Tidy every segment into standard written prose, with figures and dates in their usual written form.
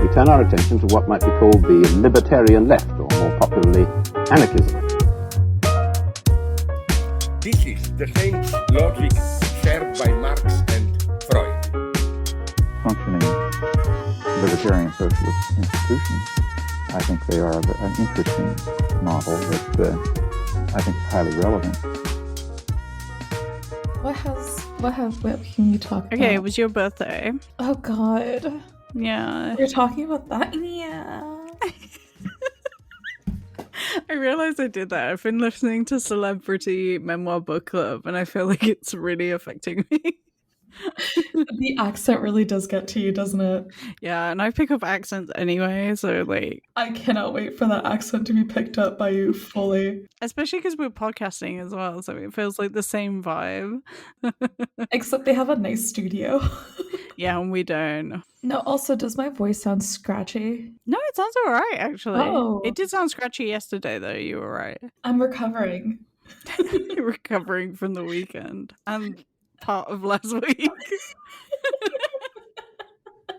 we turn our attention to what might be called the libertarian left, or more popularly, anarchism. This is the same logic shared by Marx and Freud. Functioning libertarian socialist institutions, I think they are an interesting model that I think is highly relevant. What can you talk about? Okay, it was your birthday. Oh God. Yeah. You're talking about that? Yeah. I realized I did that. I've been listening to Celebrity Memoir Book Club and I feel like it's really affecting me. The accent really does get to you, doesn't it? Yeah, and I pick up accents anyway, so like... I cannot wait for that accent to be picked up by you fully. Especially because we're podcasting as well, so it feels like the same vibe. Except they have a nice studio. Yeah, and we don't. No, also, does my voice sound scratchy? No, it sounds alright, actually. Oh. It did sound scratchy yesterday, though. You were right. I'm recovering. You're recovering from the weekend. And part of last week.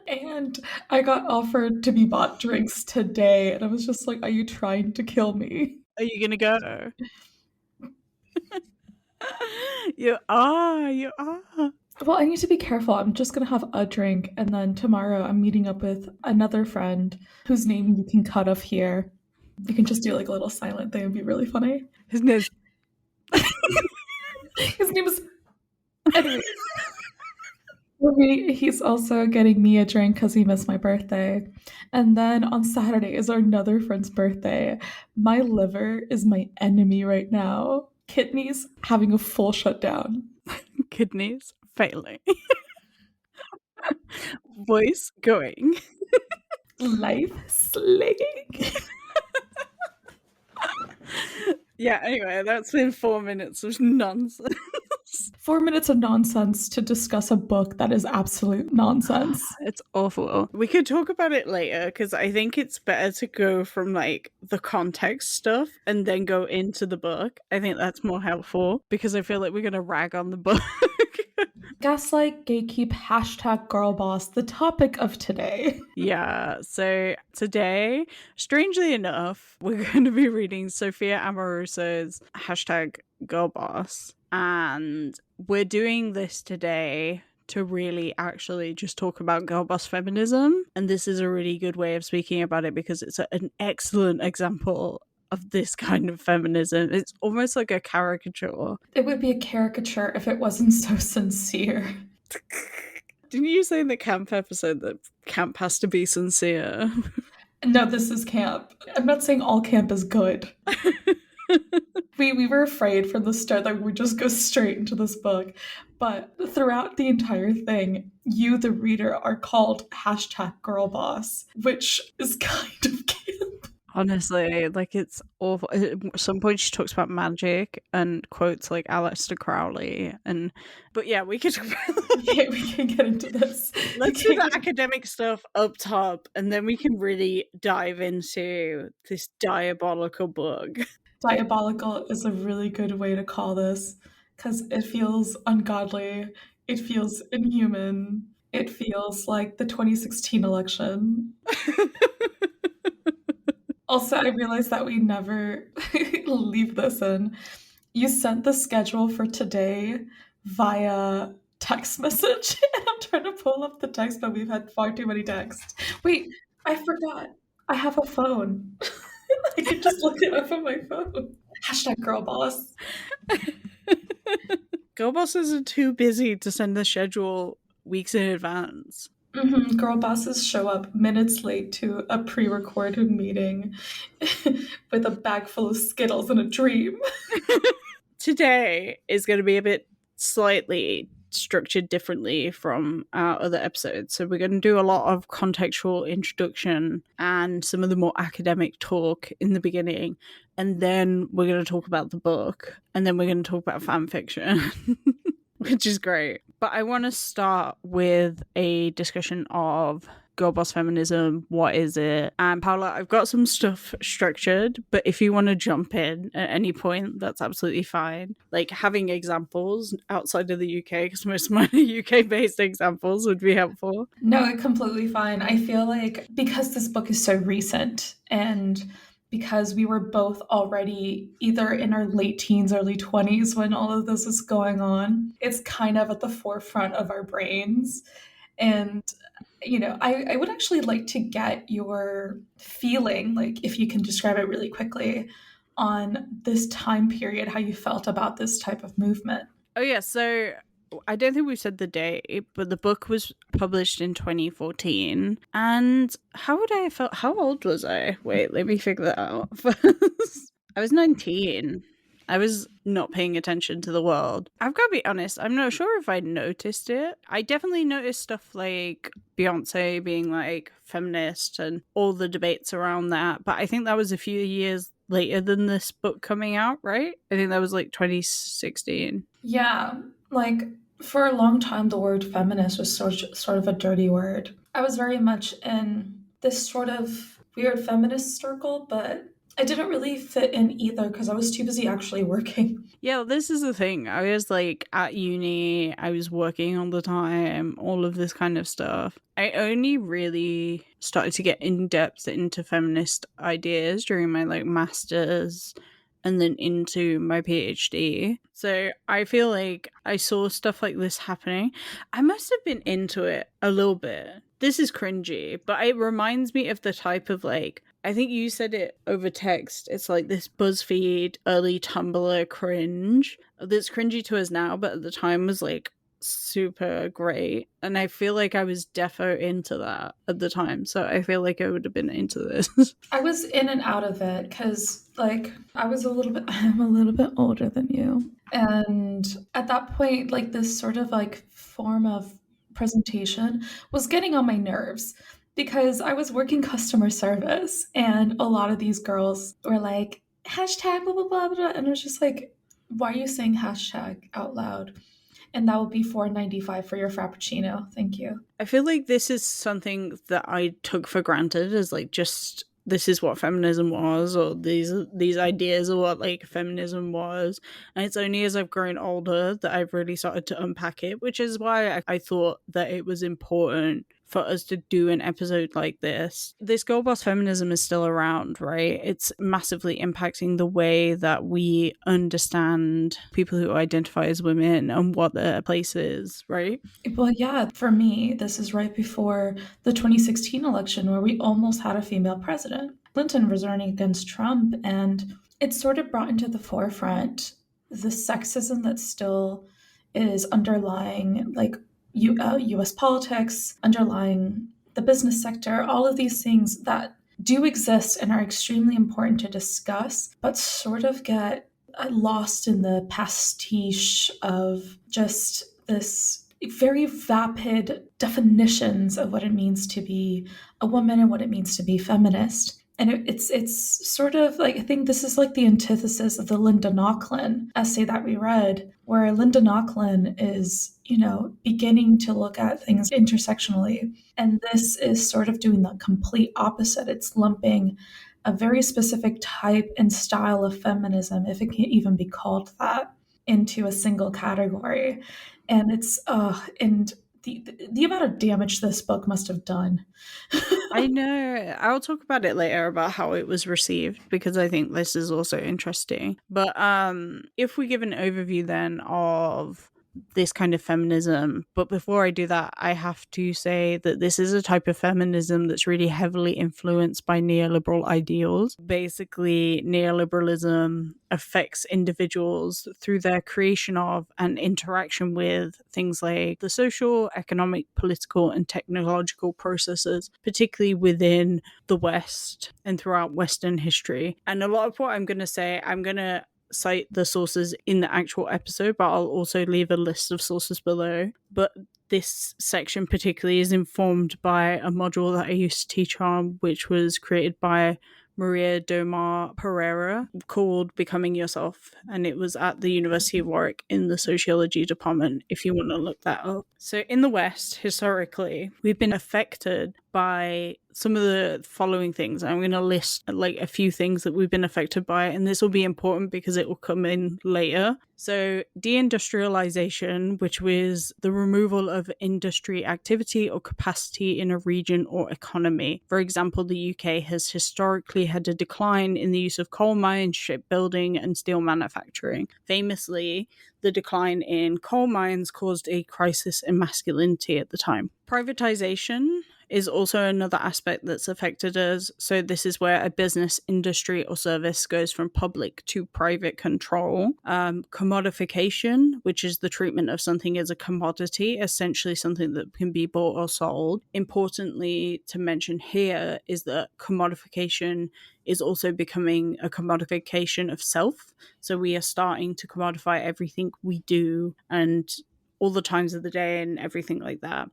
And I got offered to be bought drinks today, and I was just like, are you trying to kill me? Are you gonna go? You are. Well, I need to be careful. I'm just gonna have a drink, and then tomorrow I'm meeting up with another friend whose name you can cut off here. You can just do like a little silent thing. It'd be really funny. His name's... His name is... Anyway. He's also getting me a drink because he missed my birthday. And then on Saturday is another friend's birthday. My liver is my enemy right now. Kidneys having a full shutdown. Kidneys failing. Voice going. Life slaying. Yeah, anyway, that's been 4 minutes of nonsense. 4 minutes of nonsense to discuss a book that is absolute nonsense. It's awful. We could talk about it later because I think it's better to go from like the context stuff and then go into the book. I think that's more helpful because I feel like we're going to rag on the book. Gaslight, gatekeep, #GIRLBOSS, the topic of today. Yeah, so today, strangely enough, we're going to be reading Sophia Amoruso's #GIRLBOSS. And we're doing this today to really actually just talk about girl boss feminism. And this is a really good way of speaking about it because it's an excellent example of this kind of feminism. It's almost like a caricature. It would be a caricature if it wasn't so sincere. Didn't you say in the camp episode that camp has to be sincere? No, this is camp. I'm not saying all camp is good. We were afraid from the start that we just go straight into this book. But throughout the entire thing, you, the reader, are called #GIRLBOSS, which is kind of camp. Honestly, like it's awful. At some point she talks about magic and quotes like Aleister Crowley but yeah, we could Yeah, we can get into this. Let's do the academic stuff up top and then we can really dive into this diabolical book. Diabolical is a really good way to call this because it feels ungodly, it feels inhuman, it feels like the 2016 election. Also, I realized that we never leave this in. You sent the schedule for today via text message, and I'm trying to pull up the text, but we've had far too many texts. Wait, I forgot. I have a phone. I can just look it up on my phone. #GIRLBOSS. Girlbosses are too busy to send the schedule weeks in advance. Girl bosses show up minutes late to a pre-recorded meeting with a bag full of Skittles and a dream. Today is going to be a bit slightly structured differently from our other episodes. So we're going to do a lot of contextual introduction and some of the more academic talk in the beginning. And then we're going to talk about the book. And then we're going to talk about fan fiction, which is great. But I want to start with a discussion of girl boss feminism? What is it? And Paula, I've got some stuff structured, but if you want to jump in at any point, that's absolutely fine. Like having examples outside of the UK, because most of mine are UK based examples, would be helpful. No, completely fine. I feel like because this book is so recent and because we were both already either in our late teens, early 20s when all of this is going on, it's kind of at the forefront of our brains. And, I would actually like to get your feeling, like if you can describe it really quickly, on this time period, how you felt about this type of movement. Oh, yeah. So I don't think we've said the date, but the book was published in 2014. And how would I have felt? How old was I? Wait, let me figure that out first. I was 19. I was not paying attention to the world. I've got to be honest, I'm not sure if I noticed it. I definitely noticed stuff like Beyonce being like feminist and all the debates around that. But I think that was a few years later than this book coming out, right? I think that was like 2016. Yeah, like for a long time, the word feminist was sort of a dirty word. I was very much in this sort of weird feminist circle, but I didn't really fit in either because I was too busy actually working. Yeah, this is the thing. I was like at uni, I was working all the time, all of this kind of stuff. I only really started to get in depth into feminist ideas during my like master's and then into my PhD. So I feel like I saw stuff like this happening. I must have been into it a little bit. This is cringy, but it reminds me of the type of like, I think you said it over text. It's like this BuzzFeed early Tumblr cringe that's cringy to us now, but at the time was like super great. And I feel like I was defo into that at the time. So I feel like I would have been into this. I was in and out of it because like I'm a little bit older than you. And at that point, like this sort of like form of presentation was getting on my nerves because I was working customer service and a lot of these girls were like, hashtag blah, blah, blah, blah. And I was just like, why are you saying hashtag out loud? And that will be $4.95 for your Frappuccino. Thank you. I feel like this is something that I took for granted as like just this is what feminism was, or these ideas are what like feminism was. And it's only as I've grown older that I've really started to unpack it, which is why I thought that it was important for us to do an episode like this. This girl boss feminism is still around, right? It's massively impacting the way that we understand people who identify as women and what their place is, right? Well, yeah, for me, this is right before the 2016 election where we almost had a female president. Clinton was running against Trump, and it sort of brought into the forefront the sexism that still is underlying, like, US politics, underlying the business sector, all of these things that do exist and are extremely important to discuss, but sort of get lost in the pastiche of just this very vapid definitions of what it means to be a woman and what it means to be feminist. And it's sort of like, I think this is like the antithesis of the Linda Nochlin essay that we read, where Linda Nochlin is, beginning to look at things intersectionally. And this is sort of doing the complete opposite. It's lumping a very specific type and style of feminism, if it can even be called that, into a single category. And it's, and the amount of damage this book must have done. I know. I'll talk about it later about how it was received because I think this is also interesting. But if we give an overview then of this kind of feminism, but before I do that, I have to say that this is a type of feminism that's really heavily influenced by neoliberal ideals. Basically, neoliberalism affects individuals through their creation of and interaction with things like the social, economic, political, and technological processes, particularly within the West and throughout Western history. And a lot of what I'm going to say, I'm going to cite the sources in the actual episode, but I'll also leave a list of sources below. But this section particularly is informed by a module that I used to teach on, which was created by Maria Domar Pereira called Becoming Yourself, and it was at the University of Warwick in the sociology department, if you want to look that up. So in the West, historically, we've been affected by some of the following things. I'm going to list like a few things that we've been affected by, and this will be important because it will come in later. So deindustrialization, which was the removal of industry activity or capacity in a region or economy. For example, the UK has historically had a decline in the use of coal mines, shipbuilding, and steel manufacturing. Famously, the decline in coal mines caused a crisis in masculinity at the time. Privatization is also another aspect that's affected us. So this is where a business, industry, or service goes from public to private control. Commodification, which is the treatment of something as a commodity, essentially something that can be bought or sold. Importantly to mention here is that commodification is also becoming a commodification of self. So we are starting to commodify everything we do and all the times of the day and everything like that.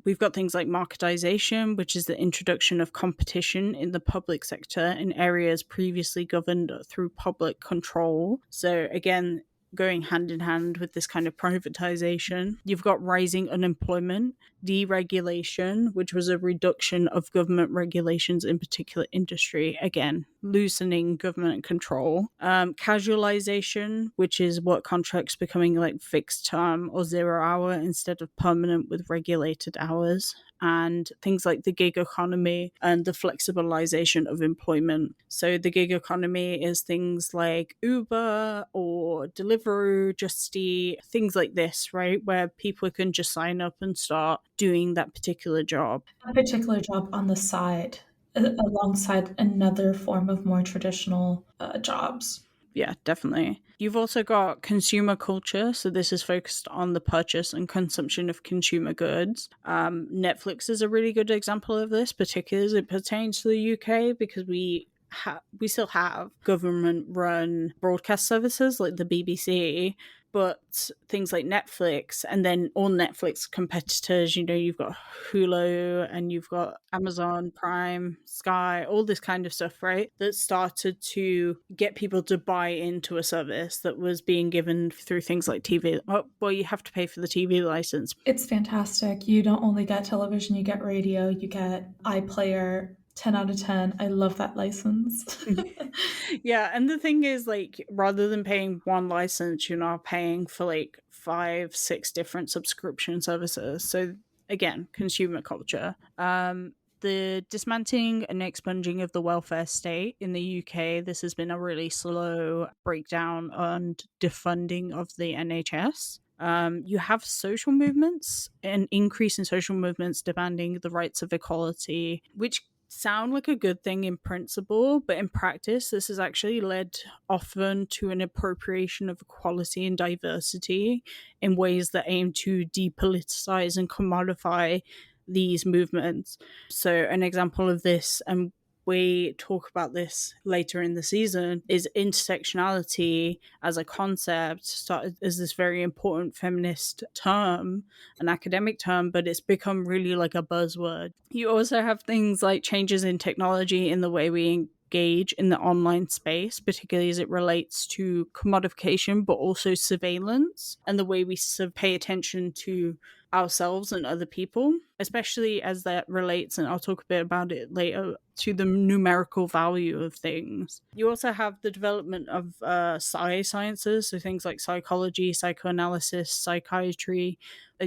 We've got things like marketization, which is the introduction of competition in the public sector in areas previously governed through public control. So again, going hand in hand with this kind of privatization. You've got rising unemployment, deregulation, which was a reduction of government regulations in particular industry, again, loosening government control. Casualization, which is work contracts becoming like fixed term or 0 hour instead of permanent with regulated hours. And things like the gig economy and the flexibilization of employment. So the gig economy is things like Uber or Deliveroo, Just Eat, things like this, right? Where people can just sign up and start doing that particular job. A particular job on the side, alongside another form of more traditional jobs. Yeah, definitely. You've also got consumer culture. So this is focused on the purchase and consumption of consumer goods. Netflix is a really good example of this, particularly as it pertains to the UK, because we still have government-run broadcast services like the BBC, but things like Netflix and then all Netflix competitors, you know, you've got Hulu and you've got Amazon Prime, Sky, all this kind of stuff, right? That started to get people to buy into a service that was being given through things like TV. Oh, well, you have to pay for the TV license. It's fantastic. You don't only get television, you get radio, you get iPlayer. 10 out of 10. I love that license. Yeah, and the thing is, like, rather than paying one license, you're now paying for like 5-6 different subscription services. So again, consumer culture. The dismantling and expunging of the welfare state in the UK, this has been a really slow breakdown and defunding of the NHS. You have social movements, an increase in social movements demanding the rights of equality, which sound like a good thing in principle, but in practice, this has actually led often to an appropriation of equality and diversity in ways that aim to depoliticize and commodify these movements. So an example of this, and we talk about this later in the season, is intersectionality as a concept started as this very important feminist term, an academic term, but it's become really like a buzzword. You also have things like changes in technology in the way we engage in the online space, particularly as it relates to commodification, but also surveillance and the way we pay attention to ourselves and other people, especially as that relates, and I'll talk a bit about it later, to the numerical value of things. You also have the development of sciences, so things like psychology, psychoanalysis, psychiatry.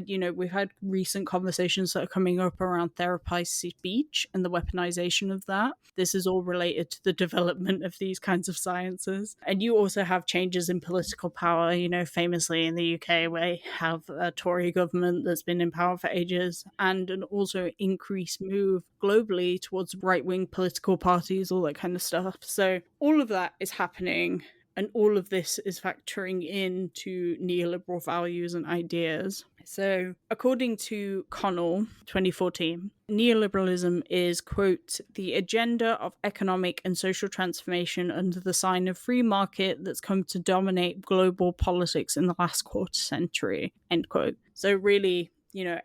You know, we've had recent conversations that are coming up around therapized speech and the weaponization of that. This is all related to the development of these kinds of sciences. And you also have changes in political power, you know, famously in the UK, where you have a Tory government that's been in power for ages, and an also increased move globally towards right-wing political parties, all that kind of stuff. So all of that is happening, and all of this is factoring into neoliberal values and ideas. So according to Connell, 2014, neoliberalism is, quote, the agenda of economic and social transformation under the sign of free market that's come to dominate global politics in the last quarter century, end quote. So really,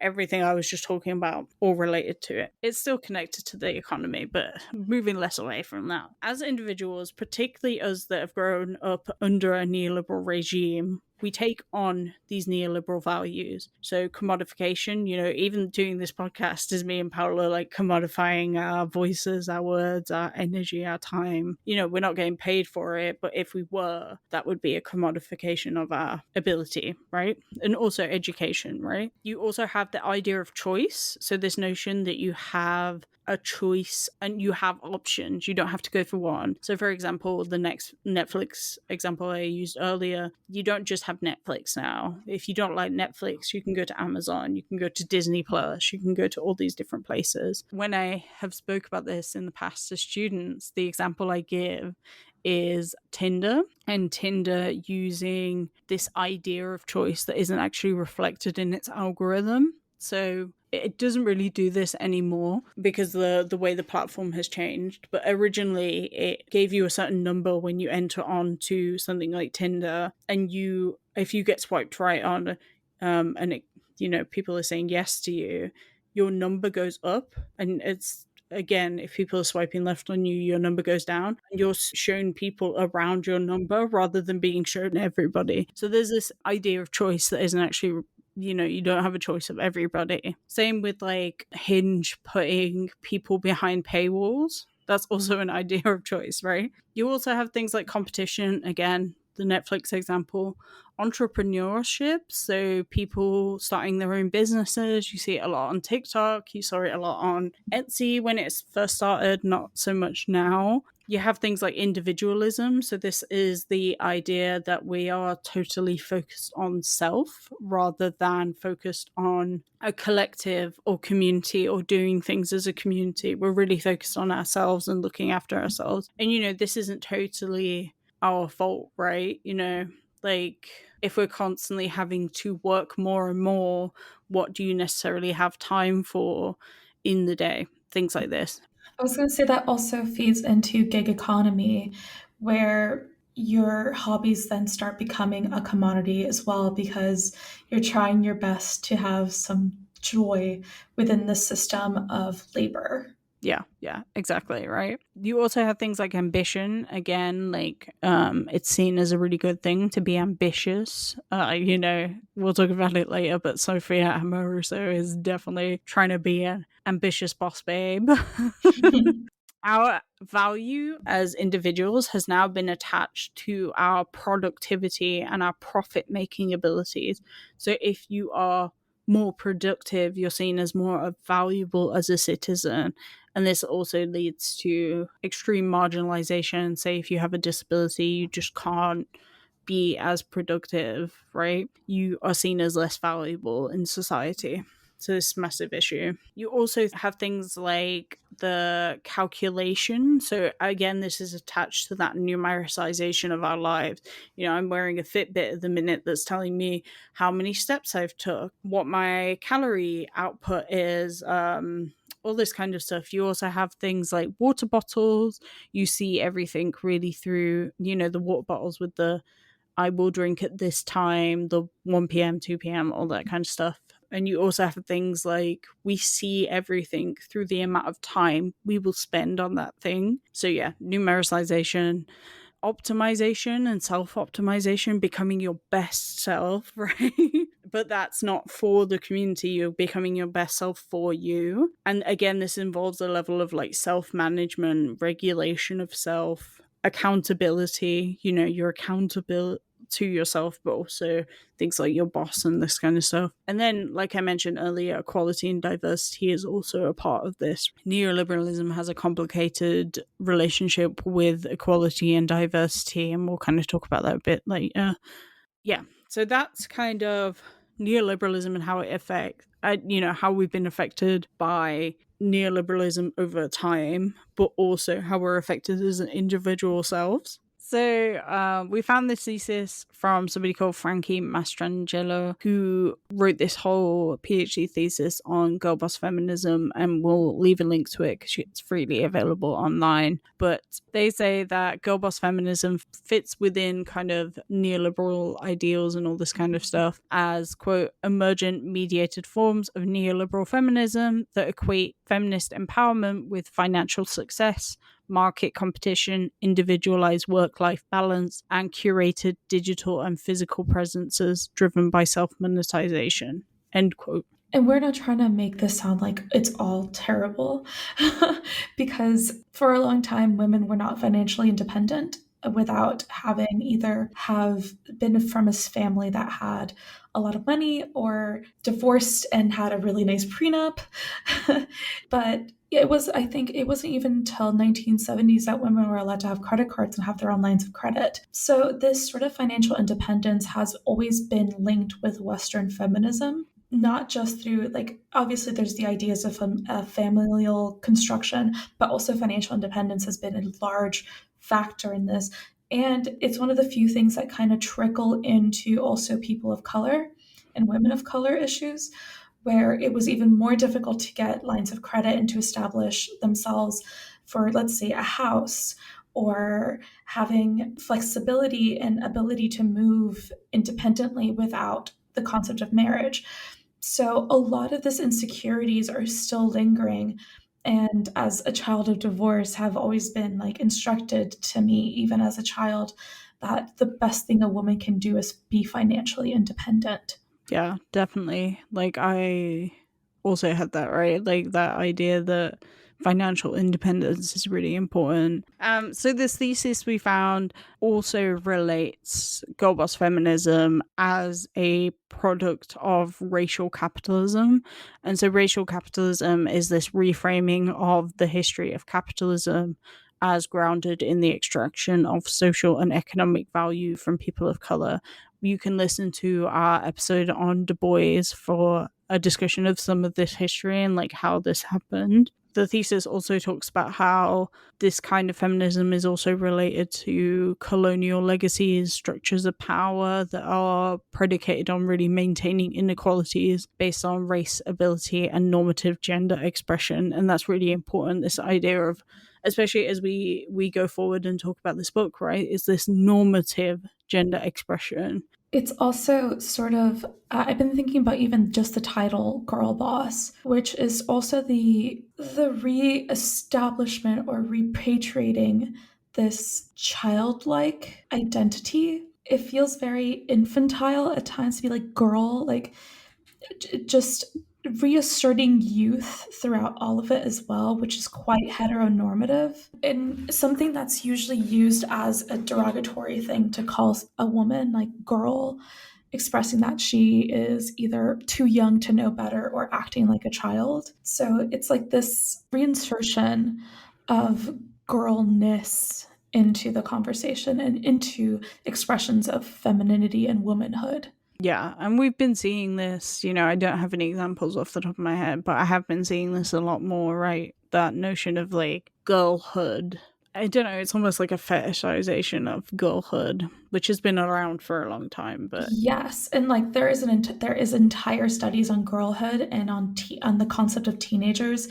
everything I was just talking about, all related to it. It's still connected to the economy, but moving less away from that. As individuals, particularly us that have grown up under a neoliberal regime, we take on these neoliberal values. So commodification, even doing this podcast is me and Paula like commodifying our voices, our words, our energy, our time. We're not getting paid for it, but if we were, that would be a commodification of our ability, right? And also education, right? You also have the idea of choice. So this notion that you have a choice and you have options. You don't have to go for one. So for example, the next Netflix example I used earlier, you don't just have Netflix now. If you don't like Netflix, you can go to Amazon, you can go to Disney Plus, you can go to all these different places. When I have spoke about this in the past to students, the example I give is Tinder, and Tinder using this idea of choice that isn't actually reflected in its algorithm. So it doesn't really do this anymore because the way the platform has changed. But originally it gave you a certain number when you enter onto something like Tinder, and if you get swiped right on and it, people are saying yes to you, your number goes up. And it's, again, if people are swiping left on you, your number goes down, and you're shown people around your number rather than being shown everybody. So there's this idea of choice that isn't actually, you don't have a choice of everybody. Same with like Hinge putting people behind paywalls. That's also an idea of choice, right? You also have things like competition, again, the Netflix example, entrepreneurship, so people starting their own businesses. You see it a lot on TikTok, you saw it a lot on Etsy when it first started, not so much now. You have things like individualism, so this is the idea that we are totally focused on self rather than focused on a collective or community or doing things as a community. We're really focused on ourselves and looking after ourselves. And this isn't totally our fault, right? Like if we're constantly having to work more and more, what do you necessarily have time for in the day? Things like this. I was going to say that also feeds into gig economy, where your hobbies then start becoming a commodity as well, because you're trying your best to have some joy within the system of labor. Yeah, exactly, right? You also have things like ambition. Again, like it's seen as a really good thing to be ambitious. We'll talk about it later, but Sophia Amoruso is definitely trying to be an ambitious boss babe. Our value as individuals has now been attached to our productivity and our profit-making abilities. So if you are more productive, you're seen as more valuable as a citizen. And this also leads to extreme marginalization. Say if you have a disability, you just can't be as productive, right? You are seen as less valuable in society. So this massive issue. You also have things like the calculation. So again, this is attached to that numericization of our lives. I'm wearing a Fitbit at the minute that's telling me how many steps I've took, what my calorie output is, all this kind of stuff. You also have things like water bottles. You see everything really through, the water bottles with the I will drink at this time, the 1 p.m., 2 p.m., all that kind of stuff. And you also have things like we see everything through the amount of time we will spend on that thing. So yeah, numericization, optimization and self-optimization, becoming your best self, right? But that's not for the community. You're becoming your best self for you. And again, this involves a level of like self-management, regulation of self, accountability. You're accountable to yourself, but also things like your boss and this kind of stuff. And then, like I mentioned earlier, equality and diversity is also a part of this. Neoliberalism has a complicated relationship with equality and diversity, and we'll kind of talk about that a bit later. Yeah, so that's kind of neoliberalism and how it affects, how we've been affected by neoliberalism over time, but also how we're affected as individual selves. So we found this thesis from somebody called Frankie Mastrangelo, who wrote this whole PhD thesis on girl boss feminism, and we'll leave a link to it because it's freely available online. But they say that girl boss feminism fits within kind of neoliberal ideals and all this kind of stuff as, quote, emergent mediated forms of neoliberal feminism that equate feminist empowerment with financial success, market competition, individualized work-life balance, and curated digital and physical presences driven by self-monetization. End quote. And we're not trying to make this sound like it's all terrible, because for a long time, women were not financially independent without having either have been from a family that had a lot of money or divorced and had a really nice prenup. But I think it wasn't even until 1970s that women were allowed to have credit cards and have their own lines of credit. So this sort of financial independence has always been linked with Western feminism, not just through, like, obviously there's the ideas of familial construction, but also financial independence has been a large factor in this. And it's one of the few things that kind of trickle into also people of color and women of color issues, where it was even more difficult to get lines of credit and to establish themselves for, let's say, a house, or having flexibility and ability to move independently without the concept of marriage. So a lot of these insecurities are still lingering. And as a child of divorce, have always been like instructed to me, even as a child, that the best thing a woman can do is be financially independent. Yeah, definitely. Like, I also had that, right? Like, that idea that financial independence is really important. So this thesis we found also relates girl boss feminism as a product of racial capitalism. And so racial capitalism is this reframing of the history of capitalism as grounded in the extraction of social and economic value from people of color. You can listen to our episode on Du Bois for a discussion of some of this history and like how this happened. The thesis also talks about how this kind of feminism is also related to colonial legacies, structures of power that are predicated on really maintaining inequalities based on race, ability, and normative gender expression. And that's really important, this idea of, especially as we go forward and talk about this book, right, is this normative gender expression. It's also sort of, I've been thinking about even just the title Girl Boss, which is also the re-establishment or repatriating this childlike identity. It feels very infantile at times to be like girl, like just reasserting youth throughout all of it as well, which is quite heteronormative and something that's usually used as a derogatory thing to call a woman like girl, expressing that she is either too young to know better or acting like a child. So it's like this reinsertion of girlness into the conversation and into expressions of femininity and womanhood. Yeah, and we've been seeing this, I don't have any examples off the top of my head, but I have been seeing this a lot more, right? That notion of like girlhood. I don't know, it's almost like a fetishization of girlhood, which has been around for a long time, but yes, and like there is entire studies on girlhood and on the concept of teenagers.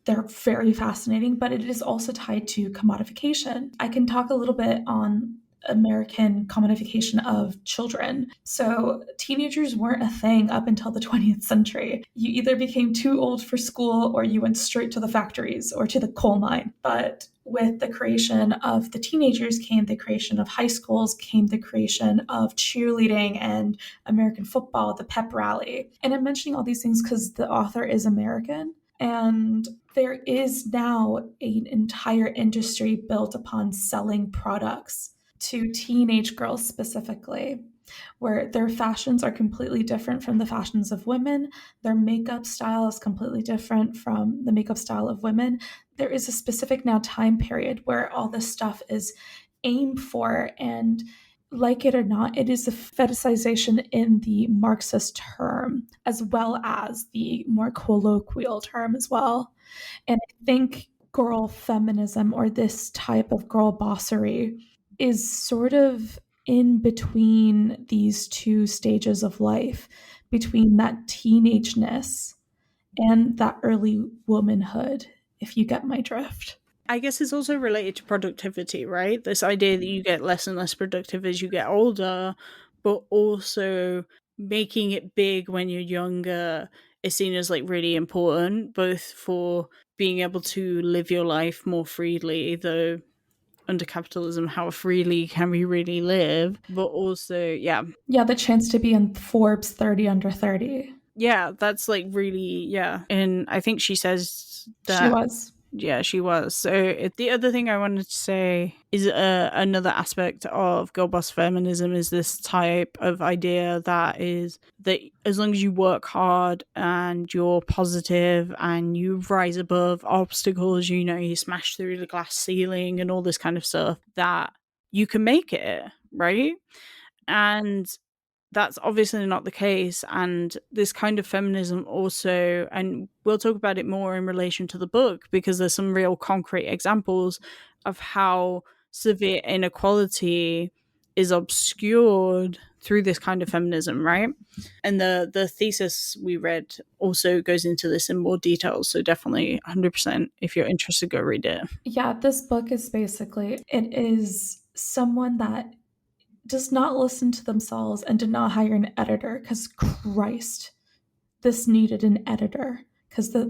They're very fascinating, but it is also tied to commodification. I can talk a little bit on American commodification of children. So teenagers weren't a thing up until the 20th century. You either became too old for school or you went straight to the factories or to the coal mine. But with the creation of the teenagers came the creation of high schools, came the creation of cheerleading and American football, the pep rally. And I'm mentioning all these things because the author is American. And there is now an entire industry built upon selling products to teenage girls specifically, where their fashions are completely different from the fashions of women. Their makeup style is completely different from the makeup style of women. There is a specific now time period where all this stuff is aimed for, and like it or not, it is a fetishization in the Marxist term, as well as the more colloquial term as well. And I think girl feminism, or this type of girl bossery, is sort of in between these two stages of life, between that teenageness and that early womanhood, if you get my drift. I guess it's also related to productivity, right? This idea that you get less and less productive as you get older, but also making it big when you're younger is seen as like really important, both for being able to live your life more freely, though under capitalism, how freely can we really live? But also, yeah, the chance to be in Forbes 30 under 30. Yeah, that's like really, yeah. And I think she says that. She was. Yeah, she was. So the other thing I wanted to say is another aspect of girl boss feminism is this type of idea that is that as long as you work hard and you're positive and you rise above obstacles, you smash through the glass ceiling and all this kind of stuff, that you can make it, right? And that's obviously not the case. And this kind of feminism also, and we'll talk about it more in relation to the book, because there's some real concrete examples of how severe inequality is obscured through this kind of feminism, right? And the thesis we read also goes into this in more detail. So definitely 100%, if you're interested, go read it. Yeah, this book is basically, it is someone that does not listen to themselves and did not hire an editor, because Christ, this needed an editor, because the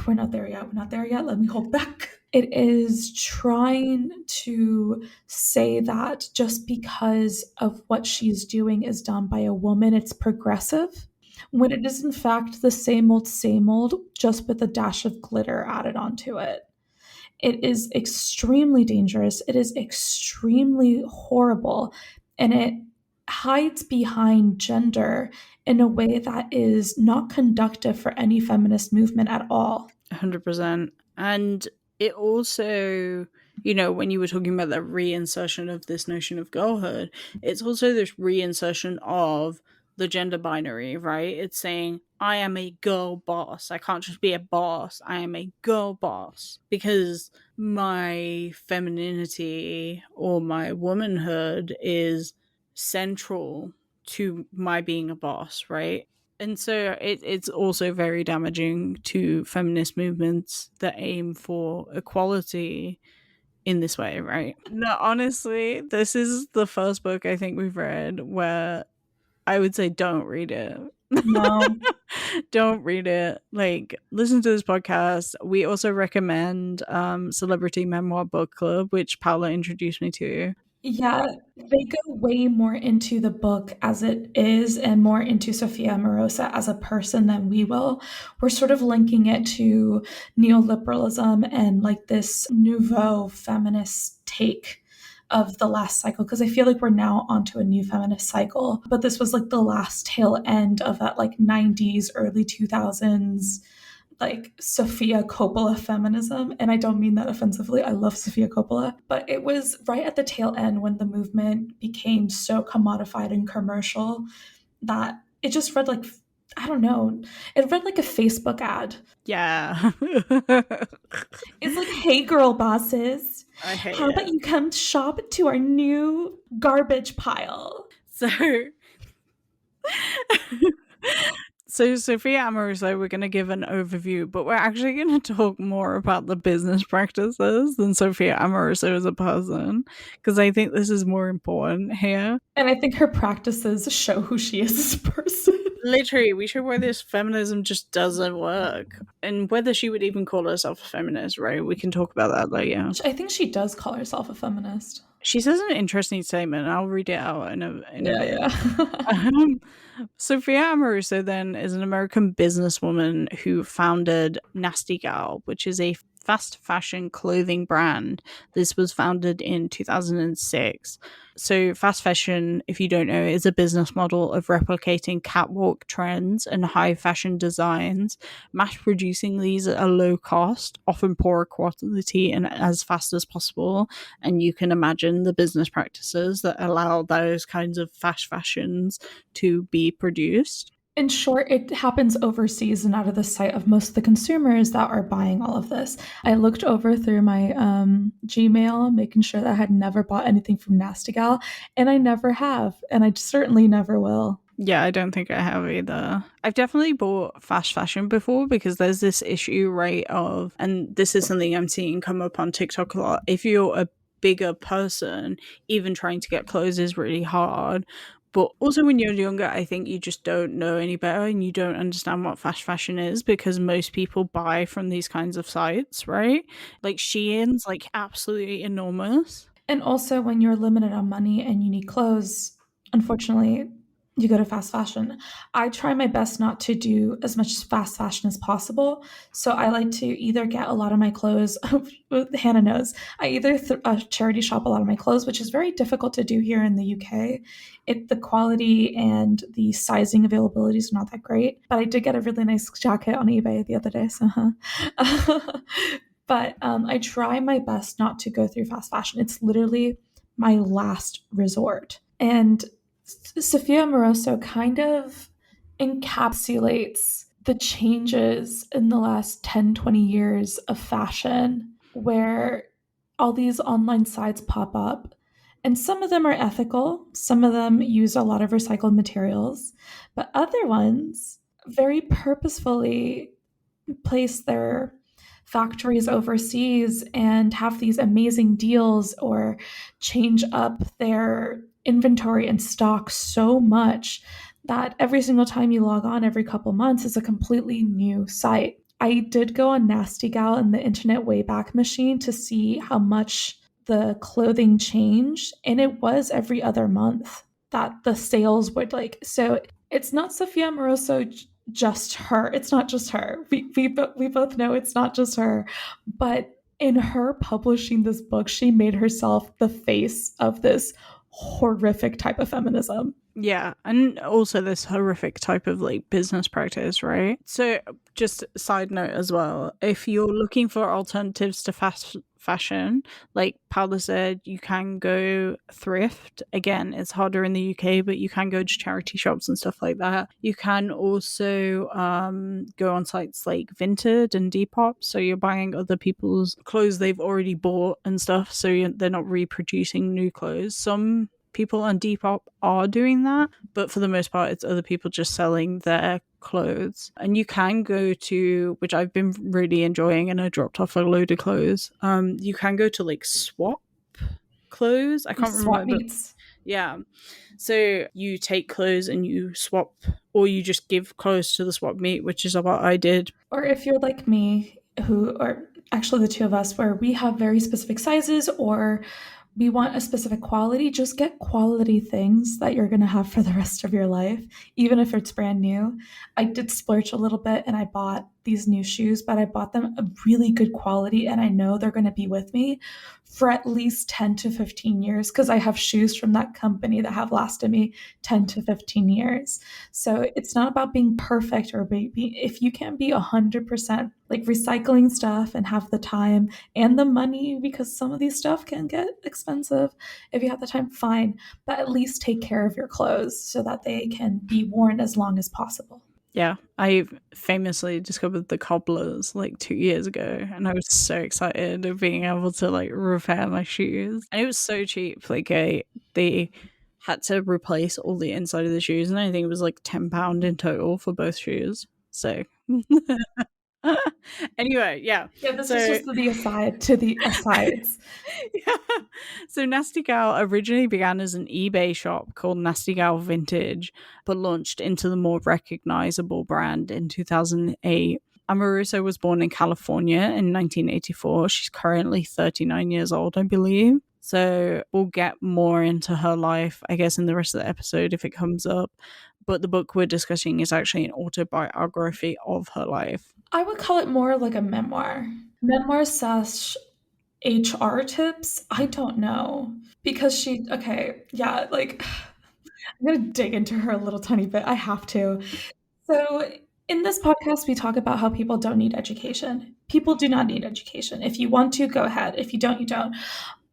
we're not there yet, let me hold back. It is trying to say that just because of what she's doing is done by a woman, it's progressive, when it is in fact the same old, just with a dash of glitter added onto it. It is extremely dangerous. It is extremely horrible. And it hides behind gender in a way that is not conductive for any feminist movement at all. 100%. And it also, when you were talking about the reinsertion of this notion of girlhood, it's also this reinsertion of the gender binary, right? It's saying, I am a girl boss. I can't just be a boss. I am a girl boss. Because my femininity or my womanhood is central to my being a boss, right? And so it's also very damaging to feminist movements that aim for equality in this way, right? No, honestly, this is the first book I think we've read where I would say don't read it. No. Don't read it. Like, listen to this podcast. We also recommend Celebrity Memoir Book Club, which Paula introduced me to. Yeah, they go way more into the book as it is and more into Sophia Amoruso as a person than we will. We're sort of linking it to neoliberalism and like this nouveau feminist take of the last cycle, because I feel like we're now onto a new feminist cycle. But this was like the last tail end of that like 90s, early 2000s like Sophia Coppola feminism. And I don't mean that offensively. I love Sophia Coppola. But it was right at the tail end when the movement became so commodified and commercial that it just read like, I don't know, it read like a Facebook ad. Yeah. It's like, hey, girl bosses. How about you come shop to our new garbage pile? So Sophia Amoruso, we're going to give an overview, but we're actually going to talk more about the business practices than Sophia Amoruso as a person, because I think this is more important here. And I think her practices show who she is as a person. Literally, we show where this feminism just doesn't work, and whether she would even call herself a feminist, right? We can talk about that later. I think she does call herself a feminist. She says an interesting statement. I'll read it out in a bit. Yeah. Sophia Amoruso then is an American businesswoman who founded Nasty Gal, which is a fast fashion clothing brand. This was founded in 2006. So fast fashion, if you don't know, is a business model of replicating catwalk trends and high fashion designs, mass producing these at a low cost, often poorer quality, and as fast as possible. And you can imagine the business practices that allow those kinds of fast fashions to be produced. In short, it happens overseas and out of the sight of most of the consumers that are buying all of this. I looked over through my Gmail, making sure that I had never bought anything from Nasty Gal, and I never have, and I certainly never will. Yeah, I don't think I have either. I've definitely bought fast fashion before because there's this issue, right, of, and this is something I'm seeing come up on TikTok a lot. If you're a bigger person, even trying to get clothes is really hard. But also when you're younger, I think you just don't know any better and you don't understand what fast fashion is because most people buy from these kinds of sites, right? Like Shein's like absolutely enormous. And also, when you're limited on money and you need clothes, unfortunately, you go to fast fashion. I try my best not to do as much fast fashion as possible. So I like to either get a lot of my clothes, Hannah knows, I either charity shop a lot of my clothes, which is very difficult to do here in the UK. The quality and the sizing availability is not that great. But I did get a really nice jacket on eBay the other day. So, But I try my best not to go through fast fashion. It's literally my last resort. And Sophia Amoruso kind of encapsulates the changes in the last 10, 20 years of fashion, where all these online sites pop up. And some of them are ethical, some of them use a lot of recycled materials, but other ones very purposefully place their factories overseas and have these amazing deals or change up their inventory and stock so much that every single time you log on every couple months is a completely new site. I did go on Nasty Gal in the Internet Wayback Machine to see how much the clothing changed, and it was every other month that the sales would so it's not Sophia Amoruso just her. It's not just her. We both know it's not just her. But in her publishing this book, she made herself the face of this horrific type of feminism. Yeah, and also this horrific type of like business practice, right? So just a side note as well, if you're looking for alternatives to fast fashion, like Paula said, you can go thrift. Again, it's harder in the UK, but you can go to charity shops and stuff like that. You can also go on sites like Vinted and Depop, so you're buying other people's clothes they've already bought and stuff, so they're not reproducing new clothes. Some people on Depop are doing that, but for the most part, it's other people just selling their clothes. And you can go to, which I've been really enjoying, and I dropped off a load of clothes. You can go to like swap clothes. I can't remember. Meets. Yeah. So you take clothes and you swap, or you just give clothes to the swap meet, which is what I did. Or if you're like me, or actually the two of us, where we have very specific sizes or we want a specific quality, just get quality things that you're going to have for the rest of your life, even if it's brand new. I did splurge a little bit and I bought these new shoes, but I bought them a really good quality and I know they're going to be with me for at least 10 to 15 years because I have shoes from that company that have lasted me 10 to 15 years. So it's not about being perfect or if you can be 100% like recycling stuff and have the time and the money, because some of these stuff can get expensive. If you have the time, fine, but at least take care of your clothes so that they can be worn as long as possible. Yeah, I famously discovered the cobblers like 2 years ago, and I was so excited of being able to like repair my shoes. And it was so cheap. Like they had to replace all the inside of the shoes, and I think it was like £10 in total for both shoes. So anyway, yeah. Yeah, this is just the aside to the asides. Yeah. So Nasty Gal originally began as an eBay shop called Nasty Gal Vintage, but launched into the more recognizable brand in 2008. Amoruso was born in California in 1984. She's currently 39 years old, I believe. So we'll get more into her life, I guess, in the rest of the episode if it comes up. But the book we're discussing is actually an autobiography of her life. I would call it more like a memoir. Memoir / HR tips? I don't know. Because I'm going to dig into her a little tiny bit. I have to. So in this podcast, we talk about how people don't need education. People do not need education. If you want to, go ahead. If you don't, you don't.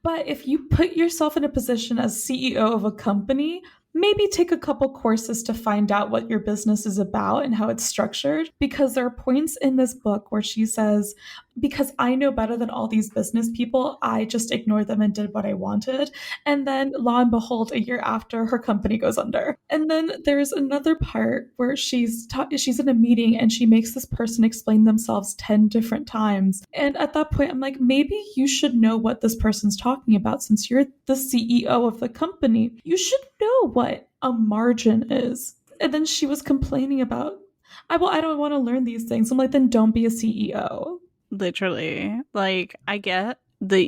But if you put yourself in a position as CEO of a company, maybe take a couple courses to find out what your business is about and how it's structured. Because there are points in this book where she says, because I know better than all these business people, I just ignored them and did what I wanted. And then, lo and behold, a year after, her company goes under. And then there's another part where she's in a meeting and she makes this person explain themselves 10 different times. And at that point, I'm like, maybe you should know what this person's talking about since you're the CEO of the company. You should know what a margin is. And then she was complaining about, I don't want to learn these things. I'm like, then don't be a CEO. Literally. Like, I get that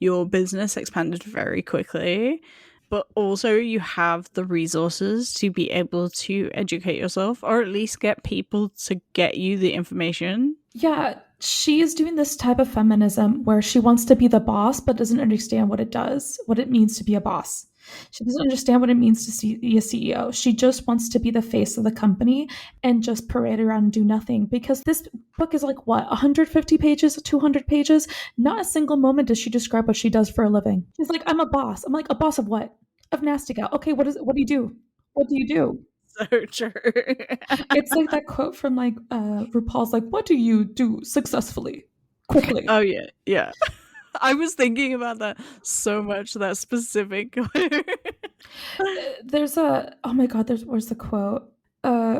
your business expanded very quickly, but also you have the resources to be able to educate yourself, or at least get people to get you the information. Yeah, she is doing this type of feminism where she wants to be the boss but doesn't understand what it means to be a boss. She doesn't understand what it means to be a CEO. She just wants to be the face of the company and just parade around and do nothing. Because this book is like, what, 150 pages, 200 pages? Not a single moment does she describe what she does for a living. She's like, I'm a boss. I'm like, a boss of what? Of Nasty Gal. Okay, what do you do? What do you do? So true. It's like that quote from like RuPaul's like, what do you do successfully? Quickly. Oh, yeah. I was thinking about that so much, that specific. There's where's the quote?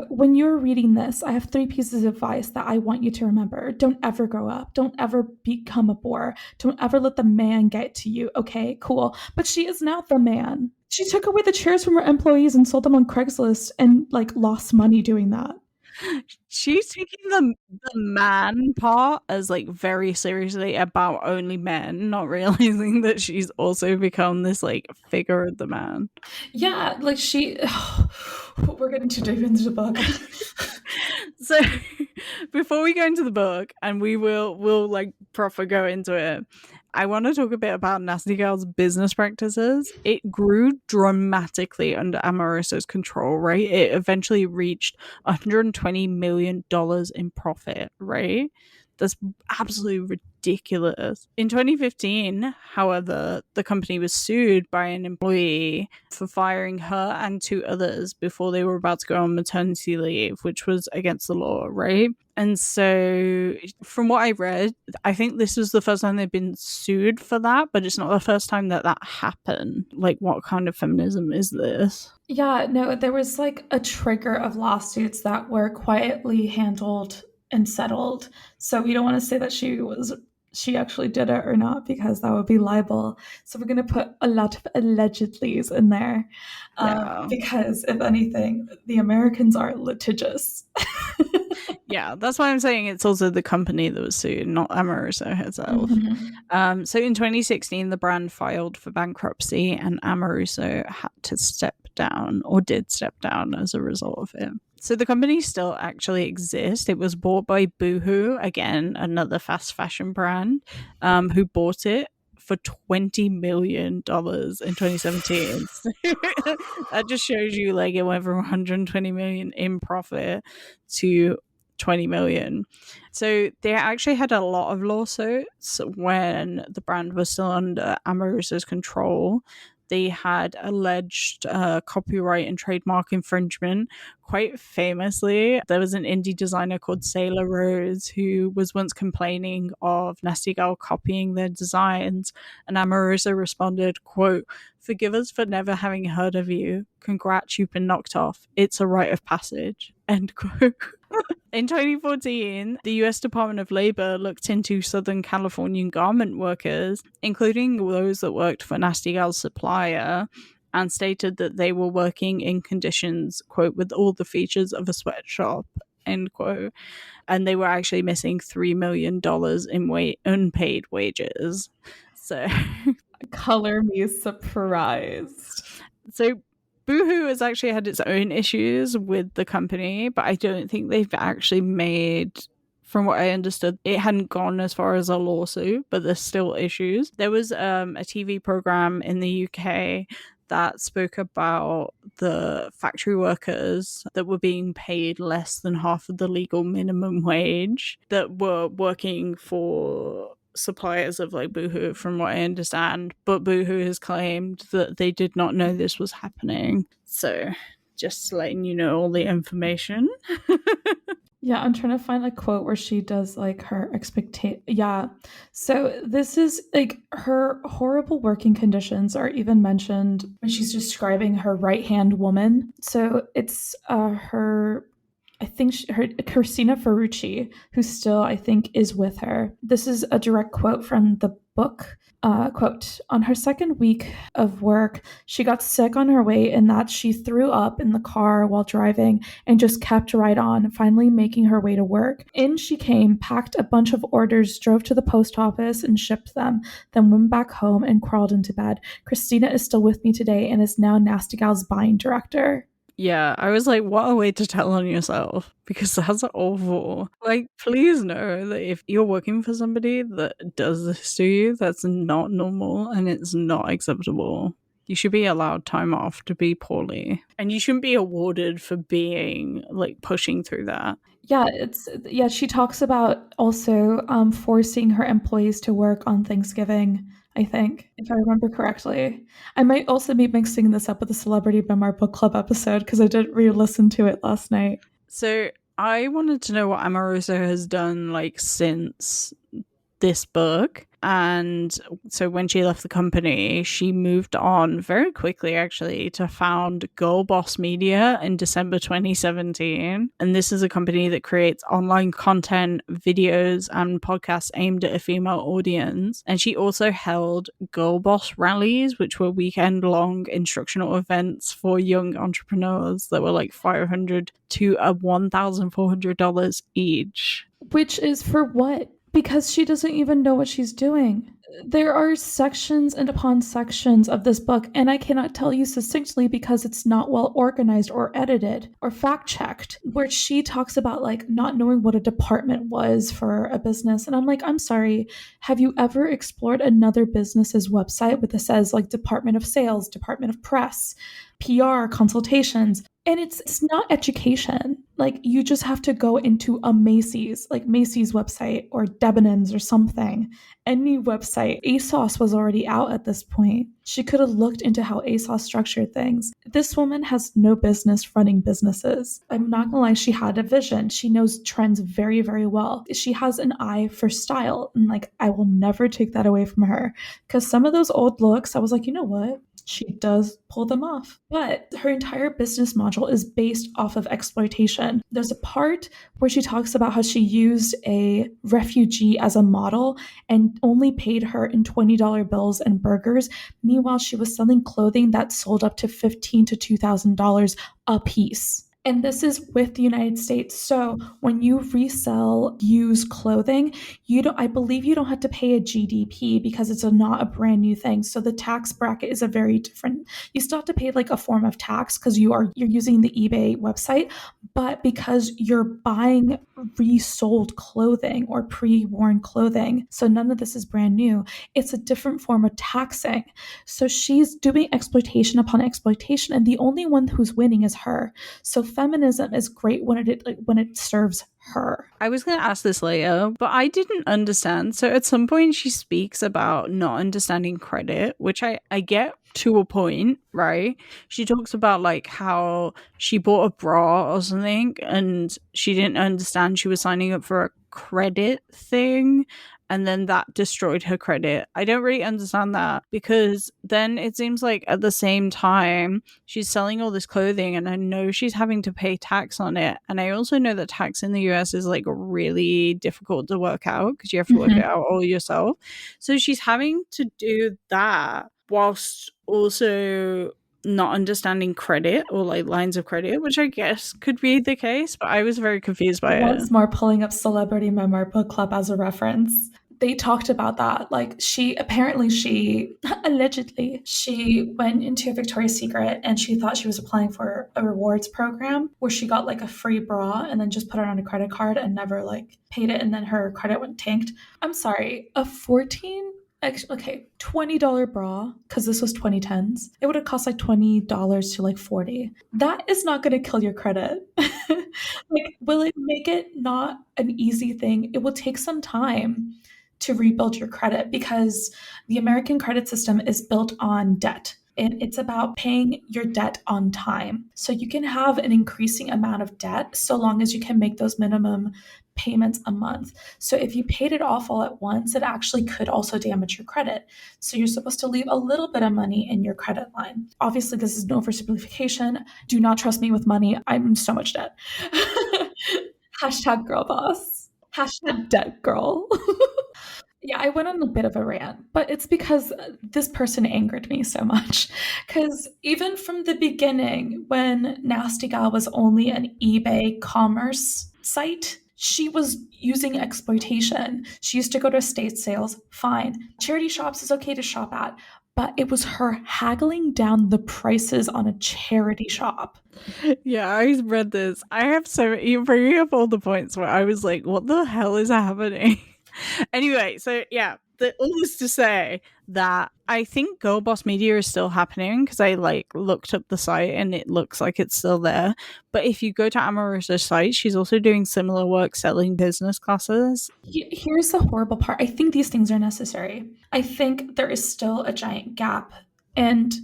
When you're reading this, I have 3 pieces of advice that I want you to remember. Don't ever grow up. Don't ever become a bore. Don't ever let the man get to you. Okay, cool. But she is not the man. She took away the chairs from her employees and sold them on Craigslist and like lost money doing that. She's taking the man part as like very seriously about only men, not realizing that she's also become this like figure of the man. Yeah, like we're getting too deep into the book. So before we go into the book, and we'll like proper go into it, I want to talk a bit about Nasty Gal's business practices. It grew dramatically under Amoruso's control, right? It eventually reached $120 million in profit, right? That's absolutely ridiculous. In 2015, however, the company was sued by an employee for firing her and 2 others before they were about to go on maternity leave, which was against the law, right? And so from what I read, I think this was the first time they've been sued for that, but it's not the first time that happened. Like, what kind of feminism is this? Yeah, no, there was like a trigger of lawsuits that were quietly handled and settled. So we don't want to say that she actually did it or not, because that would be libel. So we're going to put a lot of allegedlys in there, because if anything, the Americans are litigious. Yeah, that's why I'm saying it's also the company that was sued, not Amoruso herself. Mm-hmm. So in 2016, the brand filed for bankruptcy, and Amoruso had to step down, or did step down as a result of it. So the company still actually exists. It was bought by Boohoo, again, another fast fashion brand, who bought it for $20 million in 2017. That just shows you, like, it went from 120 million in profit to 20 million. So they actually had a lot of lawsuits when the brand was still under Amoruso's control. They had alleged copyright and trademark infringement. Quite famously, there was an indie designer called Sailor Rose who was once complaining of Nasty Gal copying their designs, and Amoruso responded, quote, "Forgive us for never having heard of you. Congrats, you've been knocked off. It's a rite of passage," end quote. In 2014, the US Department of Labor looked into Southern Californian garment workers, including those that worked for Nasty Gal's supplier, and stated that they were working in conditions, quote, "with all the features of a sweatshop," end quote. And they were actually missing $3 million in unpaid wages. So, color me surprised. So Boohoo has actually had its own issues with the company, but I don't think they've actually made, from what I understood, it hadn't gone as far as a lawsuit, but there's still issues. There was a TV program in the UK that spoke about the factory workers that were being paid less than half of the legal minimum wage, that were working for suppliers of like Boohoo, from what I understand, but Boohoo has claimed that they did not know this was happening. So just letting you know all the information. Yeah, I'm trying to find a quote where she does like her expectation. Yeah. So this is like her horrible working conditions are even mentioned when she's describing her right-hand woman. So it's her, I think her Christina Ferrucci, who still I think is with her. This is a direct quote from the book. Quote, on her second week of work, she got sick on her way in that she threw up in the car while driving and just kept right on, finally making her way to work. In she came, packed a bunch of orders, drove to the post office and shipped them, then went back home and crawled into bed. Christina is still with me today and is now Nasty Gal's buying director. Yeah, I was like, what a way to tell on yourself, because that's awful. Like, please know that if you're working for somebody that does this to you, that's not normal and it's not acceptable. You should be allowed time off to be poorly, and you shouldn't be awarded for being like pushing through that. Yeah, she talks about also forcing her employees to work on Thanksgiving, I think, if I remember correctly. I might also be mixing this up with the Celebrity Memoir Book Club episode because I did re-listen to it last night. So I wanted to know what Amoruso has done like since this book. And so when she left the company, she moved on very quickly, actually, to found GIRLBOSS Media in December 2017. And this is a company that creates online content, videos, and podcasts aimed at a female audience. And she also held GIRLBOSS rallies, which were weekend-long instructional events for young entrepreneurs that were like $500 to $1,400 each. Which is for what? Because she doesn't even know what she's doing. There are sections and upon sections of this book, and I cannot tell you succinctly because it's not well organized or edited or fact-checked, where she talks about like not knowing what a department was for a business. And I'm like, I'm sorry, have you ever explored another business's website where it says like Department of Sales, Department of Press, PR, consultations? And it's not education. Like, you just have to go into a Macy's, like Macy's website or Debenhams or something. Any website. ASOS was already out at this point. She could have looked into how ASOS structured things. This woman has no business running businesses. I'm not gonna lie, she had a vision. She knows trends very, very well. She has an eye for style. And like, I will never take that away from her. Because some of those old looks, I was like, you know what? She does pull them off. But her entire business module is based off of exploitation. There's a part where she talks about how she used a refugee as a model and only paid her in $20 bills and burgers. Meanwhile, she was selling clothing that sold up to $1,500 to $2,000 a piece. And this is with the United States. So when you resell used clothing, I believe you don't have to pay a GDP because it's not a brand new thing. So the tax bracket is a very different. You still have to pay like a form of tax because you're using the eBay website, but because you're buying resold clothing or pre-worn clothing, so none of this is brand new. It's a different form of taxing. So she's doing exploitation upon exploitation, and the only one who's winning is her. So feminism is great when it serves her. I was going to ask this later, but I didn't understand. So at some point she speaks about not understanding credit, which I get to a point, right? She talks about like how she bought a bra or something and she didn't understand she was signing up for a credit thing. And then that destroyed her credit. I don't really understand that, because then it seems like at the same time she's selling all this clothing and I know she's having to pay tax on it. And I also know that tax in the US is like really difficult to work out because you have to work it out all yourself. So she's having to do that whilst also not understanding credit or like lines of credit, which I guess could be the case, but I was very confused by it. Once more pulling up Celebrity Memoir Book Club as a reference. They talked about that. Like, allegedly, she went into Victoria's Secret and she thought she was applying for a rewards program where she got like a free bra and then just put it on a credit card and never like paid it, and then her credit went tanked. I'm sorry, a $20 bra, because this was 2010s, it would have cost like $20 to like $40. That is not going to kill your credit. Like, will it make it not an easy thing? It will take some time to rebuild your credit, because the American credit system is built on debt. And it's about paying your debt on time. So you can have an increasing amount of debt so long as you can make those minimum payments a month. So if you paid it off all at once, it actually could also damage your credit. So you're supposed to leave a little bit of money in your credit line. Obviously, this is no oversimplification. Do not trust me with money. I'm in so much debt. Hashtag girl boss. Hashtag debt girl. Yeah, I went on a bit of a rant, but it's because this person angered me so much. Because even from the beginning, when Nasty Gal was only an eBay commerce site, she was using exploitation. She used to go to estate sales, fine. Charity shops is okay to shop at, but it was her haggling down the prices on a charity shop. Yeah, I read this. I have you bringing up all the points where I was like, what the hell is happening? Anyway, so yeah, all this to say that I think Girl Boss Media is still happening, because I looked up the site and it looks like it's still there. But if you go to Amoruso's site, she's also doing similar work selling business classes. Here's the horrible part. I think these things are necessary. I think there is still a giant gap, and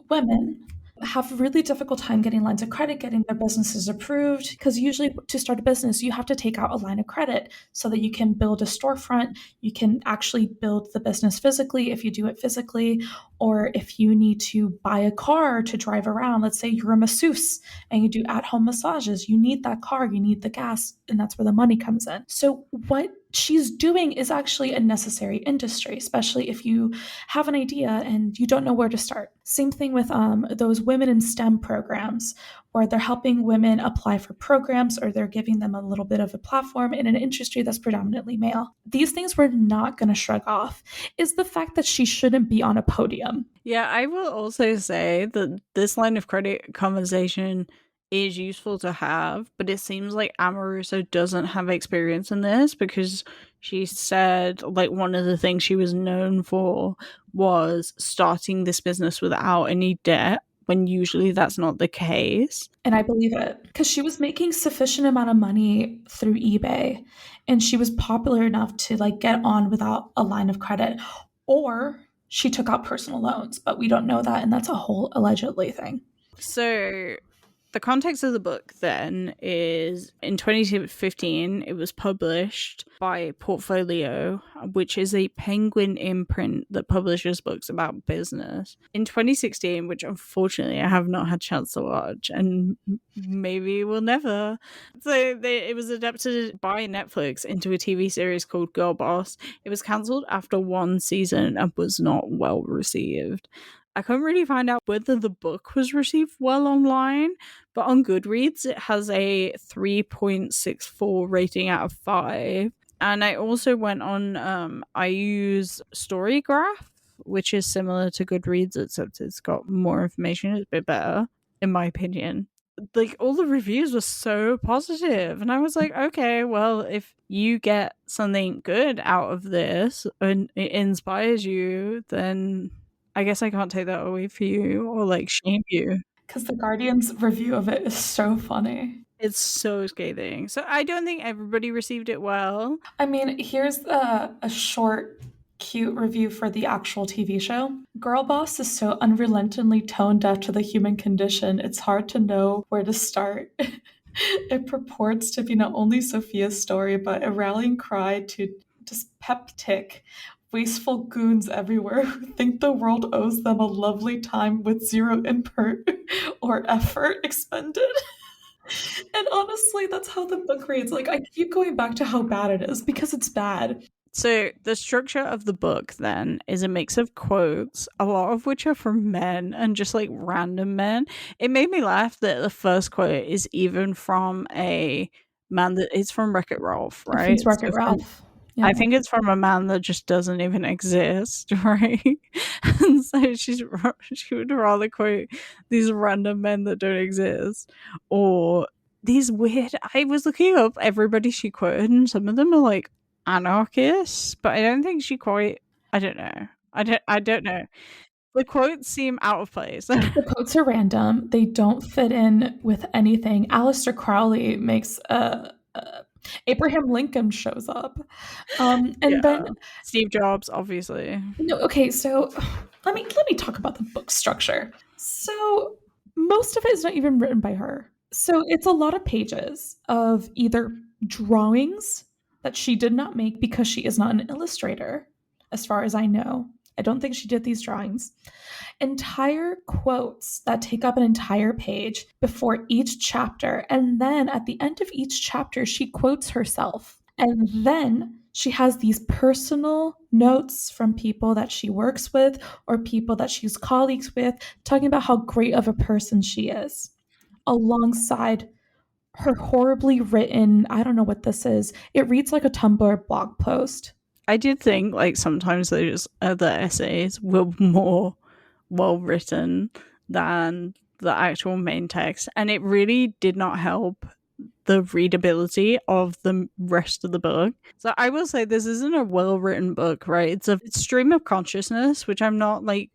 women have a really difficult time getting lines of credit, getting their businesses approved, because usually to start a business, you have to take out a line of credit so that you can build a storefront. You can actually build the business physically if you do it physically, or if you need to buy a car to drive around. Let's say you're a masseuse and you do at-home massages. You need that car, you need the gas, and that's where the money comes in. So what she's doing is actually a necessary industry, especially if you have an idea and you don't know where to start. Same thing with those women in STEM programs, where they're helping women apply for programs, or they're giving them a little bit of a platform in an industry that's predominantly male. These things we're not going to shrug off. Is the fact that she shouldn't be on a podium. Yeah, I will also say that this line of credit conversation is useful to have, but it seems like Amoruso doesn't have experience in this, because she said one of the things she was known for was starting this business without any debt, when usually that's not the case. And I believe it, because she was making sufficient amount of money through eBay, and she was popular enough to get on without a line of credit, or she took out personal loans, but we don't know that, and that's a whole allegedly thing. So the context of the book then is, in 2015, it was published by Portfolio, which is a Penguin imprint that publishes books about business. In 2016, which unfortunately I have not had a chance to watch, and maybe will never. So it was adapted by Netflix into a TV series called Girl Boss. It was cancelled after one season and was not well received. I couldn't really find out whether the book was received well online, but on Goodreads it has a 3.64 rating out of 5. And I also went on, I use Storygraph, which is similar to Goodreads, except it's got more information. It's a bit better, in my opinion. All the reviews were so positive, and I was like, okay, well, if you get something good out of this and it inspires you, then I guess I can't take that away for you or shame you. Because the Guardian's review of it is so funny. It's so scathing. So I don't think everybody received it well. I mean, here's a short, cute review for the actual TV show. Girl Boss is so unrelentingly tone deaf to the human condition, it's hard to know where to start. It purports to be not only Sophia's story, but a rallying cry to dyspeptic, wasteful goons everywhere who think the world owes them a lovely time with zero input or effort expended. And honestly, that's how the book reads. I keep going back to how bad it is, because it's bad. So the structure of the book then is a mix of quotes, a lot of which are from men and just random men. It made me laugh that the first quote is even from a man that it's from Wreck-It Ralph, right? It's Wreck-It Ralph. Yeah. I think it's from a man that just doesn't even exist, right? And so she would rather quote these random men that don't exist, or these weird. I was looking up everybody she quoted, and some of them are anarchists, but I don't think she quite. I don't know. I don't know. The quotes seem out of place. The quotes are random. They don't fit in with anything. Aleister Crowley makes Abraham Lincoln shows up. And then Steve Jobs, obviously. no, okay, so let me talk about the book structure. So most of it is not even written by her. So it's a lot of pages of either drawings that she did not make because she is not an illustrator, as far as I know. I don't think she did these drawings. Entire quotes that take up an entire page before each chapter. And then at the end of each chapter, she quotes herself. And then she has these personal notes from people that she works with or people that she's colleagues with, talking about how great of a person she is, alongside her horribly written, I don't know what this is. It reads like a Tumblr blog post. I did think like sometimes those other essays were more well written than the actual main text, and it really did not help the readability of the rest of the book. So I will say this isn't a well written book, right? It's a stream of consciousness, which I'm not like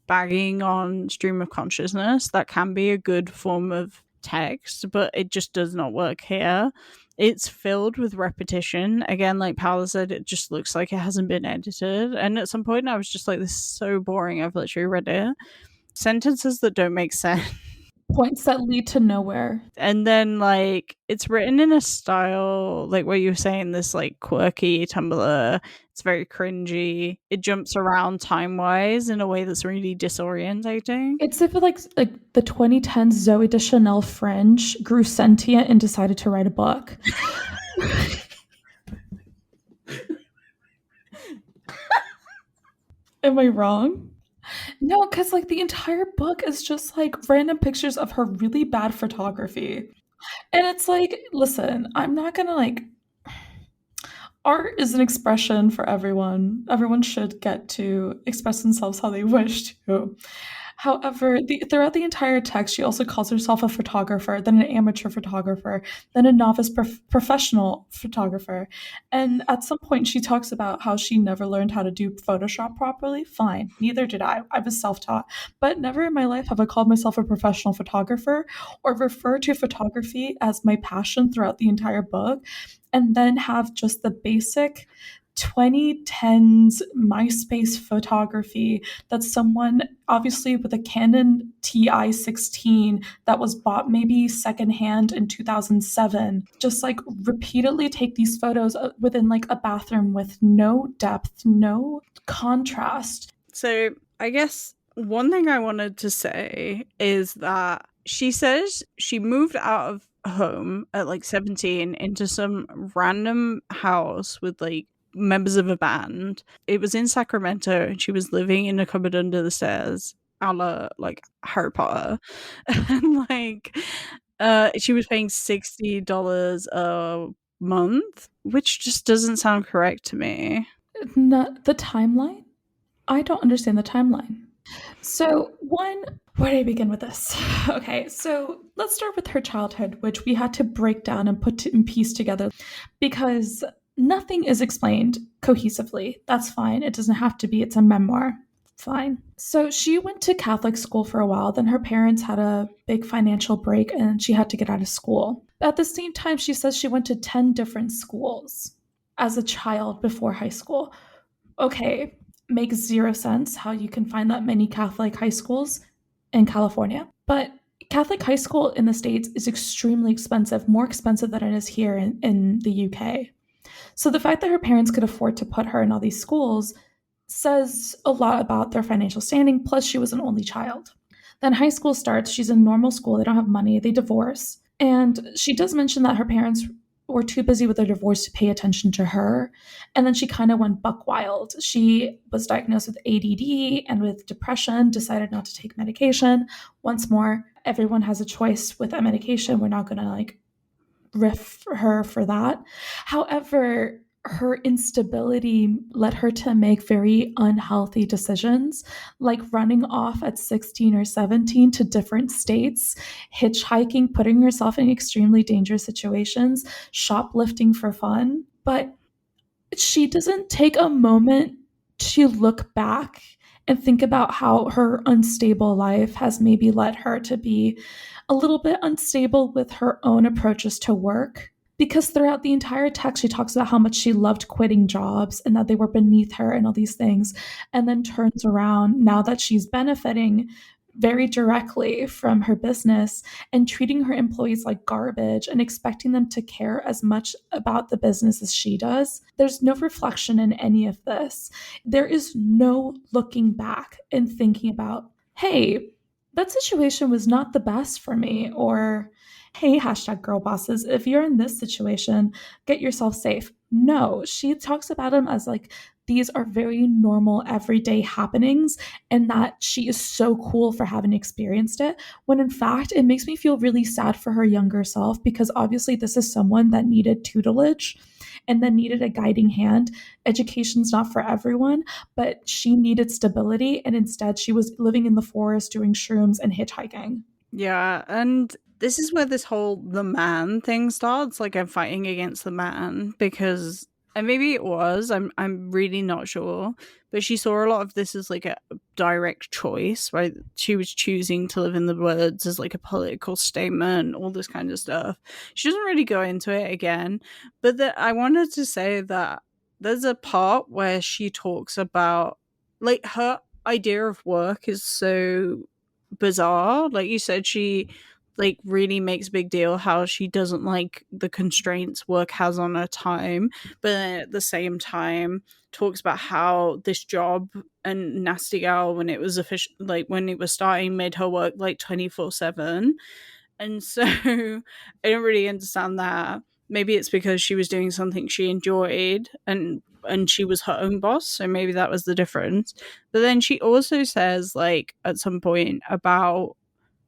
bagging on stream of consciousness. That can be a good form of text, but it just does not work here. It's filled with repetition. Again, like Paula said, it just looks like it hasn't been edited. And at some point I was just like, this is so boring. I've literally read it. Sentences that don't make sense. Points that lead to nowhere. And then like it's written in a style like what you were saying, this like quirky Tumblr. It's very cringy. It jumps around time-wise in a way that's really disorientating. It's if like the 2010s Zoe Deschanel fringe grew sentient and decided to write a book. Am I wrong? No, because like the entire book is just like random pictures of her really bad photography. And it's like, listen, I'm not gonna like, art is an expression for everyone. Everyone should get to express themselves how they wish to. However, throughout the entire text, she also calls herself a photographer, then an amateur photographer, then a novice professional photographer. And at some point, she talks about how she never learned how to do Photoshop properly. Fine, neither did I. I was self-taught. But never in my life have I called myself a professional photographer or referred to photography as my passion throughout the entire book, and then have just the basic 2010s MySpace photography that someone obviously with a Canon TI-16 that was bought maybe secondhand in 2007 just like repeatedly take these photos within like a bathroom with no depth, no contrast. So I guess one thing I wanted to say is that she says she moved out of home at like 17 into some random house with like members of a band. It was in Sacramento and she was living in a cupboard under the stairs a la like Harry Potter. And like she was paying $60 a month, which just doesn't sound correct to me. Not the timeline? I don't understand the timeline. So where do I begin with this? Okay, so let's start with her childhood, which we had to break down and put in piece together because nothing is explained cohesively. That's fine. It doesn't have to be. It's a memoir. Fine. So she went to Catholic school for a while. Then her parents had a big financial break and she had to get out of school. But at the same time, she says she went to 10 different schools as a child before high school. Okay, makes zero sense how you can find that many Catholic high schools in California. But Catholic high school in the States is extremely expensive, more expensive than it is here in the UK. So the fact that her parents could afford to put her in all these schools says a lot about their financial standing, plus she was an only child. Then high school starts, she's in normal school, they don't have money, they divorce. And she does mention that her parents were too busy with their divorce to pay attention to her. And then she kind of went buck wild. She was diagnosed with ADD and with depression, decided not to take medication. Once more, everyone has a choice with that medication. We're not going to like riff her for that. However, her instability led her to make very unhealthy decisions, like running off at 16 or 17 to different states, hitchhiking, putting herself in extremely dangerous situations, shoplifting for fun. But she doesn't take a moment to look back and think about how her unstable life has maybe led her to be a little bit unstable with her own approaches to work. Because throughout the entire text, she talks about how much she loved quitting jobs and that they were beneath her and all these things, and then turns around now that she's benefiting very directly from her business and treating her employees like garbage and expecting them to care as much about the business as she does. There's no reflection in any of this. There is no looking back and thinking about, hey, that situation was not the best for me, or hey, hashtag girl bosses, if you're in this situation, get yourself safe. No, she talks about them as like these are very normal everyday happenings and that she is so cool for having experienced it, when in fact it makes me feel really sad for her younger self, because obviously this is someone that needed tutelage and then needed a guiding hand. Education's not for everyone, but she needed stability, and instead she was living in the forest doing shrooms and hitchhiking. Yeah, and this is where this whole the man thing starts. Like, I'm fighting against the man because, and maybe it was, I'm really not sure, but she saw a lot of this as like a direct choice, right? She was choosing to live in the woods as like a political statement, all this kind of stuff. She doesn't really go into it again, but I wanted to say that there's a part where she talks about like her idea of work is so bizarre. Like you said, she like really makes a big deal how she doesn't like the constraints work has on her time, but then at the same time talks about how this job and Nasty Gal, when it was official, like when it was starting, made her work like 24/7. And so I don't really understand that. Maybe it's because she was doing something she enjoyed and she was her own boss, so maybe that was the difference. But then she also says like at some point about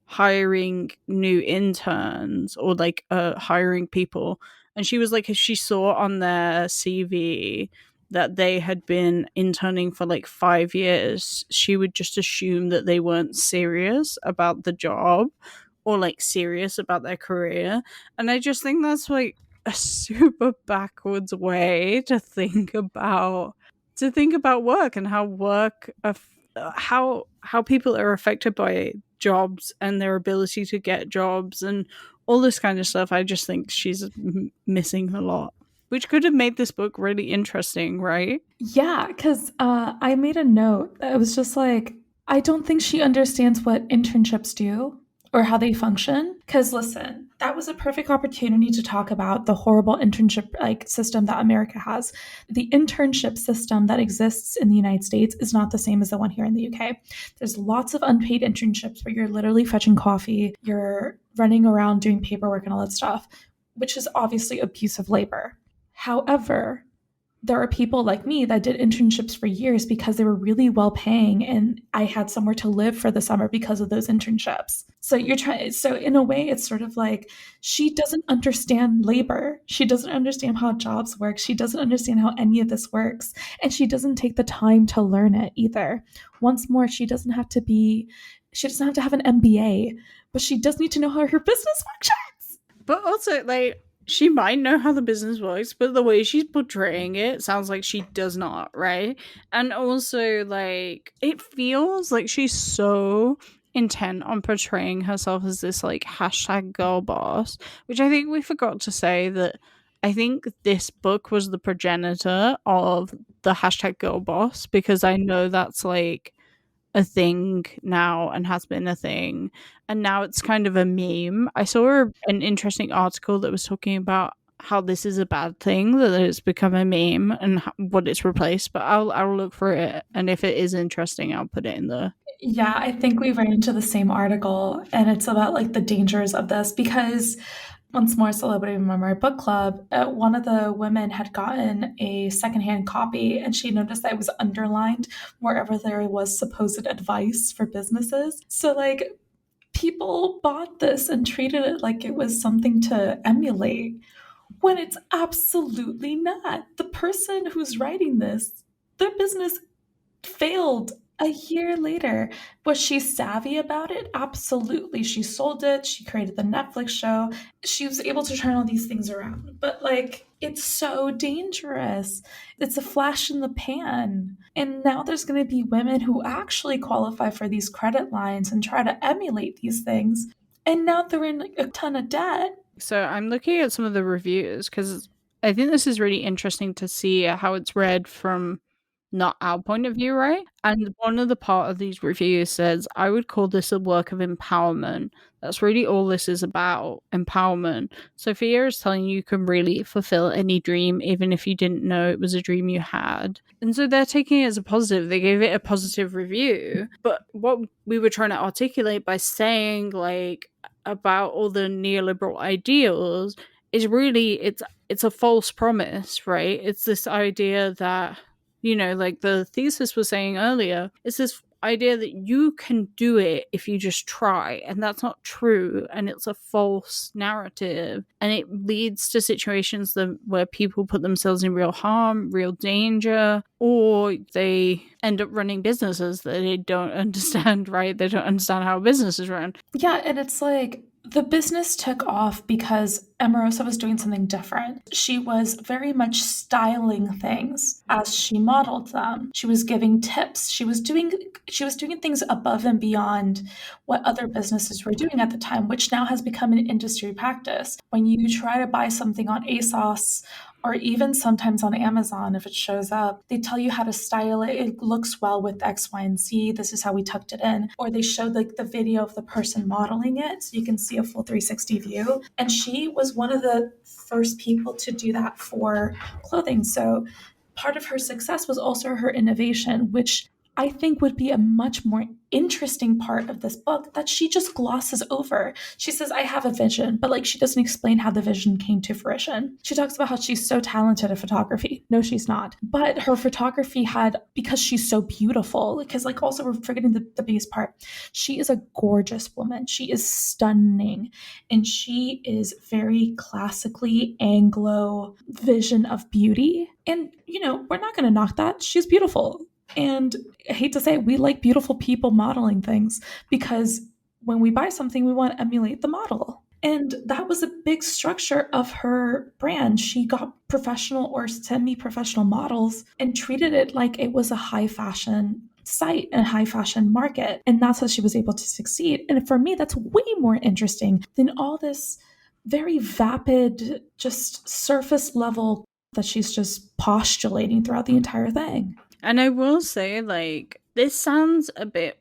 hiring new interns or like hiring people, and she was like, if she saw on their CV that they had been interning for like 5 years, she would just assume that they weren't serious about the job or like serious about their career. And I just think that's like a super backwards way to think about work and how how people are affected by jobs and their ability to get jobs and all this kind of stuff. I just think she's missing a lot, which could have made this book really interesting, right? Yeah, because I made a note. It was just like, I don't think she understands what internships do or how they function. Because listen, that was a perfect opportunity to talk about the horrible internship like system that America has. The internship system that exists in the United States is not the same as the one here in the UK. There's lots of unpaid internships where you're literally fetching coffee, you're running around doing paperwork and all that stuff, which is obviously abusive labor. However, there are people like me that did internships for years because they were really well paying and I had somewhere to live for the summer because of those internships. So in a way, it's sort of like she doesn't understand labor. She doesn't understand how jobs work. She doesn't understand how any of this works. And she doesn't take the time to learn it either. Once more, she doesn't have to have an MBA, but she does need to know how her business functions. But also, like, she might know how the business works, but the way she's portraying it sounds like she does not, right? And also, like, it feels like she's so intent on portraying herself as this, like, hashtag girl boss, which I think we forgot to say that I think this book was the progenitor of the hashtag girl boss, because I know that's, like, a thing now and has been a thing, and now it's kind of a meme. I saw an interesting article that was talking about how this is a bad thing, that it's become a meme and what it's replaced, but I'll look for it, and if it is interesting I'll put it in the Yeah, I think we ran into the same article, and it's about like the dangers of this because once more, Celebrity Memoir Book Club, one of the women had gotten a secondhand copy and she noticed that it was underlined wherever there was supposed advice for businesses. So, like, people bought this and treated it like it was something to emulate when it's absolutely not. The person who's writing this, their business failed a year later. Was she savvy about it? Absolutely. She sold it. She created the Netflix show. She was able to turn all these things around. But, like, it's so dangerous. It's a flash in the pan. And now there's going to be women who actually qualify for these credit lines and try to emulate these things. And now they're in a ton of debt So I'm looking at some of the reviews because I think this is really interesting to see how it's read from not our point of view, right? And one of the part of these reviews says, I would call this a work of empowerment. That's really all this is about, empowerment. Sophia is telling you can really fulfill any dream, even if you didn't know it was a dream you had. And so they're taking it as a positive. They gave it a positive review. But what we were trying to articulate by saying, like, about all the neoliberal ideals is really it's a false promise, right? It's this idea that, you know, like the thesis was saying earlier, it's this idea that you can do it if you just try, and that's not true, and it's a false narrative, and it leads to situations where people put themselves in real harm, real danger, or they end up running businesses that they don't understand, right? They don't understand how a business is run. Yeah, and it's like the business took off because Amoruso was doing something different. She was very much styling things as she modeled them. She was giving tips. She was doing things above and beyond what other businesses were doing at the time, which now has become an industry practice. When you try to buy something on ASOS or even sometimes on Amazon, if it shows up, they tell you how to style it. It looks well with X, Y, and Z. This is how we tucked it in. Or they showed like the video of the person modeling it, so you can see a full 360 view. And she was one of the first people to do that for clothing. So part of her success was also her innovation, which I think would be a much more interesting part of this book that she just glosses over. She says, I have a vision, but like she doesn't explain how the vision came to fruition. She talks about how she's so talented at photography. No, she's not. But her photography had, because she's so beautiful, because like also we're forgetting the biggest part, she is a gorgeous woman. She is stunning. And she is very classically Anglo vision of beauty. And, you know, we're not going to knock that. She's beautiful. And I hate to say it, we like beautiful people modeling things because when we buy something, we want to emulate the model. And that was a big structure of her brand. She got professional or semi-professional models and treated it like it was a high fashion site and high fashion market. And that's how she was able to succeed. And for me, that's way more interesting than all this very vapid, just surface level that she's just postulating throughout the entire thing. And I will say, like, this sounds a bit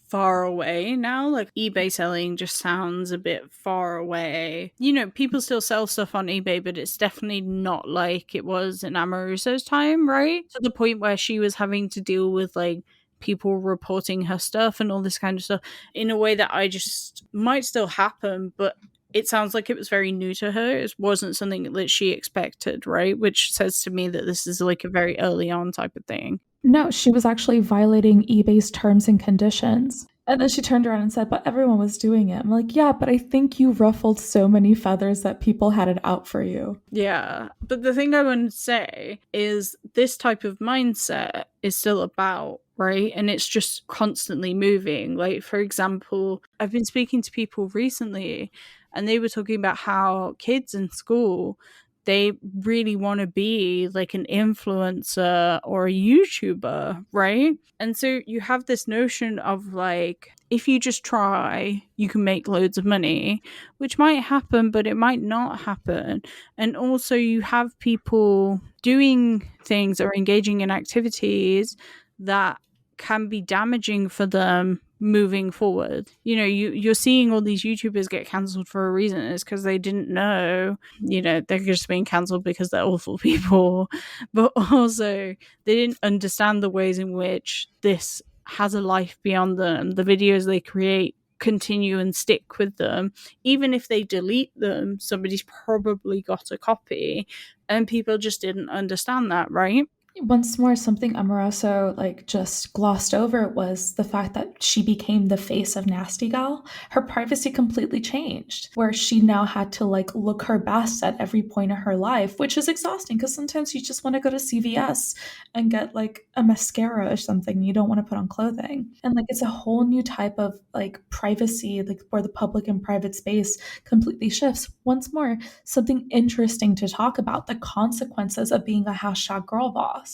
far away now. Like, eBay selling just sounds a bit far away. You know, people still sell stuff on eBay, but it's definitely not like it was in Amoruso's time, right? To the point where she was having to deal with, like, people reporting her stuff and all this kind of stuff in a way that I just might still happen, but it sounds like it was very new to her. It wasn't something that she expected, right? Which says to me that this is like a very early on type of thing. No, she was actually violating eBay's terms and conditions. And then she turned around and said, but everyone was doing it. I'm like, yeah, but I think you ruffled so many feathers that people had it out for you. Yeah. But the thing I want to say is this type of mindset is still about, right? And it's just constantly moving. Like, for example, I've been speaking to people recently and they were talking about how kids in school, they really want to be like an influencer or a YouTuber, right? And so you have this notion of like, if you just try, you can make loads of money, which might happen, but it might not happen. And also you have people doing things or engaging in activities that can be damaging for them moving forward. You know, you're seeing all these YouTubers get cancelled for a reason. It's because they didn't know, you know, they're just being cancelled because they're awful people, but also they didn't understand the ways in which this has a life beyond them. The videos they create continue and stick with them. Even if they delete them, somebody's probably got a copy, and people just didn't understand that, right? Once more, something Amoruso like just glossed over was the fact that she became the face of Nasty Gal. Her privacy completely changed, where she now had to like look her best at every point of her life, which is exhausting because sometimes you just want to go to CVS and get like a mascara or something you don't want to put on clothing. And like it's a whole new type of like privacy, like where the public and private space completely shifts. Once more, something interesting to talk about, the consequences of being a hashtag girl boss.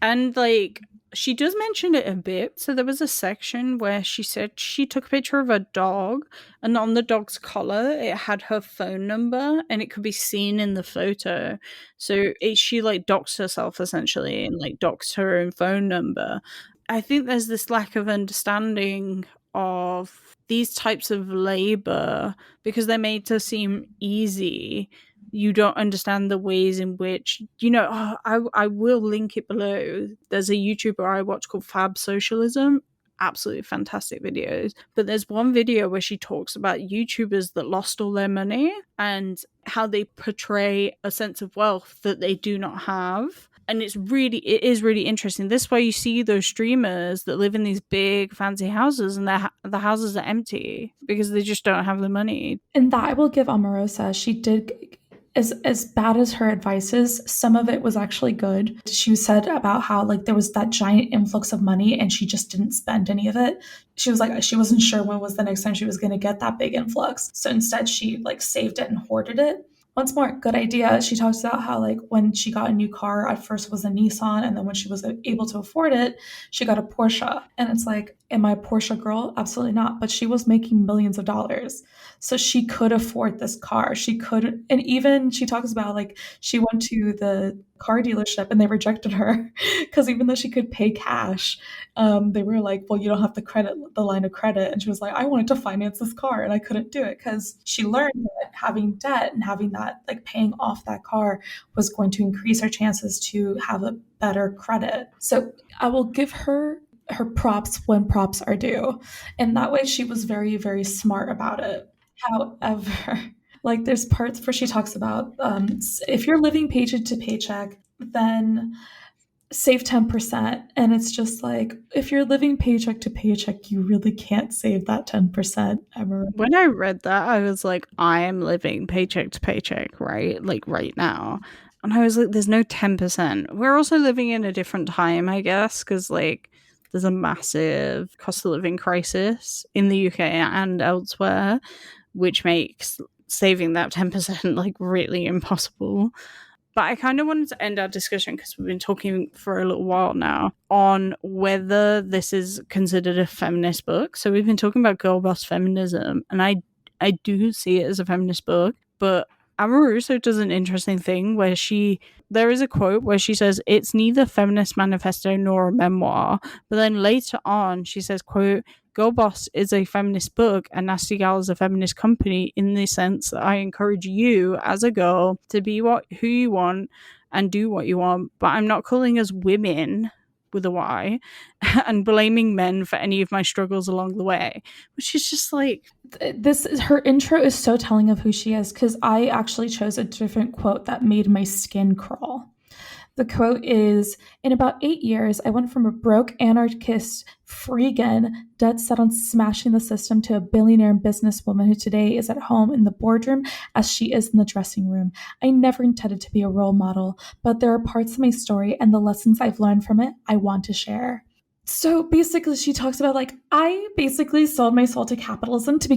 And like She does mention it a bit. So there was a section where she said she took a picture of a dog, and on the dog's collar it had her phone number, and it could be seen in the photo. So she like doxed herself essentially, and like doxed her own phone number. I think there's this lack of understanding of these types of labor because they're made to seem easy. You don't understand the ways in which, I will link it below. There's a YouTuber I watch called Fab Socialism. Absolutely fantastic videos. But there's one video where she talks about YouTubers that lost all their money and how they portray a sense of wealth that they do not have. And it is really interesting. This way you see those streamers that live in these big fancy houses and the houses are empty because they just don't have the money. And that I will give Omarosa. She did, as bad as her advice is, some of it was actually good. She said about how like there was that giant influx of money and she just didn't spend any of it. She was like, she wasn't sure when was the next time she was going to get that big influx. So instead she like saved it and hoarded it. Once more, good idea. She talks about how like when she got a new car, at first was a Nissan, and then when she was able to afford it, she got a Porsche. And it's like, am I a Porsche girl? Absolutely not. But she was making millions of dollars. So she could afford this car. She could, and even she talks about like she went to the car dealership and they rejected her because even though she could pay cash, they were like, well, you don't have the line of credit. And she was like, I wanted to finance this car and I couldn't do it because she learned that having debt and having that, like paying off that car was going to increase her chances to have a better credit. So I will give her props when props are due. And that way she was very, very smart about it. However, like there's parts where she talks about if you're living paycheck to paycheck, then save 10%. And it's just like, if you're living paycheck to paycheck, you really can't save that 10% ever. When I read that, I was like, I am living paycheck to paycheck, right? Like right now. And I was like, there's no 10%. We're also living in a different time, I guess, because like there's a massive cost of living crisis in the UK and elsewhere, which makes saving that 10% like really impossible. But I kind of wanted to end our discussion because we've been talking for a little while now on whether this is considered a feminist book. So we've been talking about GIRLBOSS feminism, and I do see it as a feminist book, but Amoruso does an interesting thing where there is a quote where she says, it's neither feminist manifesto nor a memoir. But then later on, she says, quote, GIRLBOSS is a feminist book and Nasty Gal is a feminist company in the sense that I encourage you as a girl to be who you want and do what you want. But I'm not calling us women with a Y and blaming men for any of my struggles along the way, which is just like, her intro is so telling of who she is, because I actually chose a different quote that made my skin crawl. The quote is, in about 8 years, I went from a broke anarchist freegan, dead set on smashing the system, to a billionaire businesswoman who today is at home in the boardroom as she is in the dressing room. I never intended to be a role model, but there are parts of my story and the lessons I've learned from it I want to share. So basically, she talks about like, I basically sold my soul to capitalism to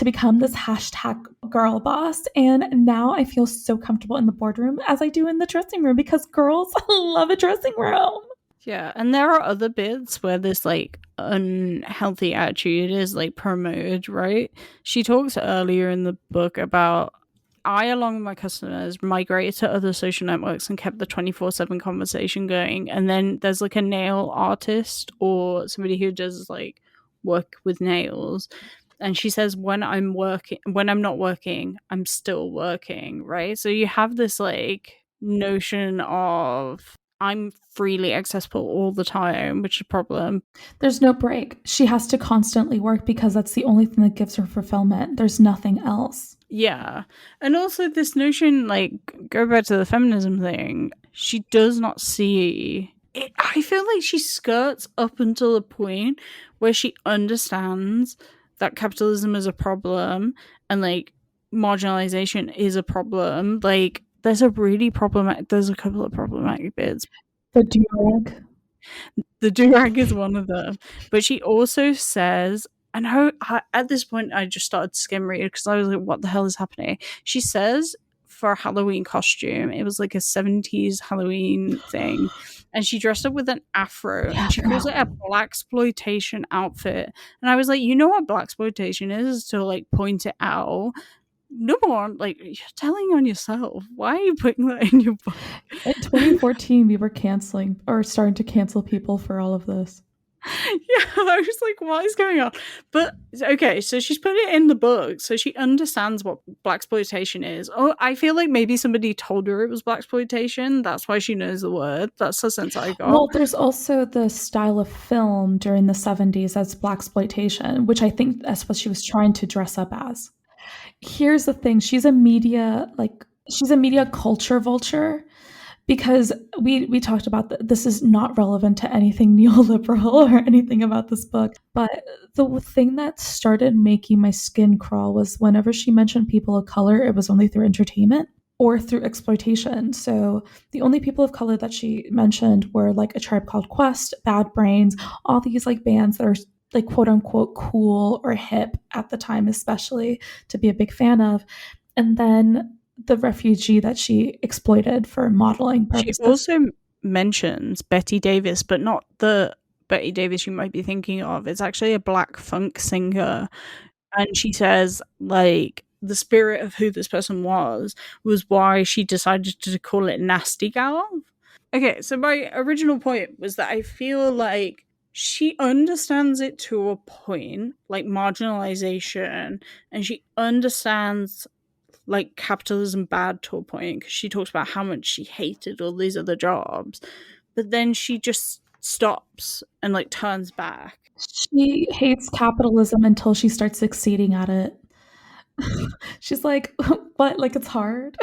become this hashtag girl boss. And now I feel so comfortable in the boardroom as I do in the dressing room because girls love a dressing room. Yeah, and there are other bits where this like unhealthy attitude is like promoted, right? She talks earlier in the book about, I, along with my customers, migrated to other social networks and kept the 24/7 conversation going. And then there's like a nail artist or somebody who does like work with nails. And she says, when I'm not working, I'm still working, right? So you have this like notion of I'm freely accessible all the time, which is a problem. There's no break. She has to constantly work because that's the only thing that gives her fulfillment. There's nothing else. Yeah. And also this notion, like, go back to the feminism thing, she does not see it. I feel like she skirts up until the point where she understands that capitalism is a problem and like marginalization is a problem. Like there's a couple of problematic bits. The do-rag. The do-rag is one of them. But she also says, and at this point I just started skim reading because I was like, what the hell is happening? She says for a Halloween costume. It was like a 70s Halloween thing. And she dressed up with an afro, and she calls it a blaxploitation outfit. And I was like, you know what blaxploitation is to like point it out. Number one, like, you're telling on yourself. Why are you putting that in your book? In 2014, we were canceling or starting to cancel people for all of this. Yeah, I was like, what is going on? But okay, so she's put it in the book, so she understands what blaxploitation is. Oh, I feel like maybe somebody told her it was blaxploitation. That's why she knows the word. That's the sense I got. Well, there's also the style of film during the 70s as blaxploitation, which I think that's what she was trying to dress up as. Here's the thing: she's a media culture vulture. Because we talked about this is not relevant to anything neoliberal or anything about this book. But the thing that started making my skin crawl was whenever she mentioned people of color, it was only through entertainment or through exploitation. So the only people of color that she mentioned were like A Tribe Called Quest, Bad Brains, all these like bands that are like quote unquote cool or hip at the time, especially to be a big fan of. And then the refugee that she exploited for modeling purposes. She also mentions Betty Davis, but not the Betty Davis you might be thinking of. It's actually a black funk singer. And she says, like, the spirit of who this person was why she decided to call it Nasty Gal. Okay, so my original point was that I feel like she understands it to a point, like marginalization, and she understands like capitalism bad to a point, because she talks about how much she hated all these other jobs, but then she just stops and like turns back. She hates capitalism until she starts succeeding at it. She's like, what? Like, it's hard?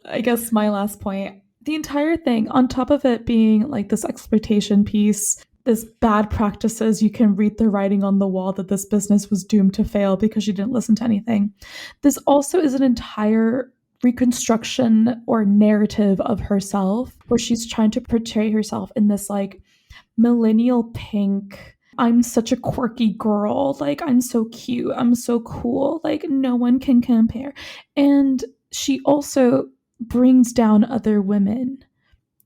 I guess my last point, the entire thing, on top of it being like this exploitation piece, this bad practices, you can read the writing on the wall that this business was doomed to fail because you didn't listen to anything. This also is an entire reconstruction or narrative of herself where she's trying to portray herself in this like millennial pink, I'm such a quirky girl, like I'm so cute, I'm so cool, like no one can compare. And she also brings down other women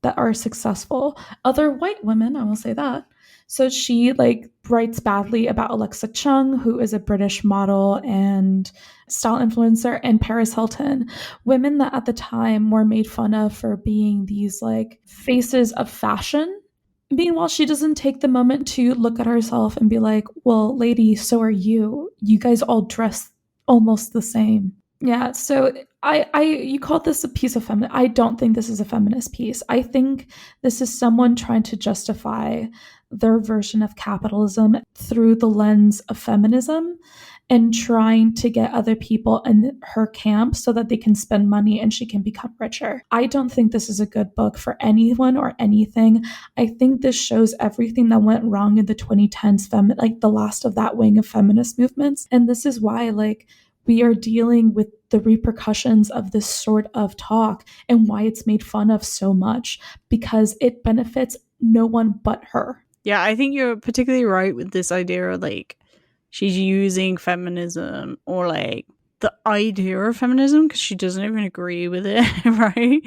that are successful, other white women, I will say that. So she like writes badly about Alexa Chung, who is a British model and style influencer, and Paris Hilton, women that at the time were made fun of for being these like faces of fashion. Meanwhile, she doesn't take the moment to look at herself and be like, well, lady, so are you. You guys all dress almost the same. Yeah, so you called this a piece of feminist. I don't think this is a feminist piece. I think this is someone trying to justify their version of capitalism through the lens of feminism and trying to get other people in her camp so that they can spend money and she can become richer. I don't think this is a good book for anyone or anything. I think this shows everything that went wrong in the 2010s, like the last of that wing of feminist movements. And this is why, like, we are dealing with the repercussions of this sort of talk and why it's made fun of so much, because it benefits no one but her. Yeah, I think you're particularly right with this idea of like she's using feminism or like the idea of feminism, because she doesn't even agree with it, right?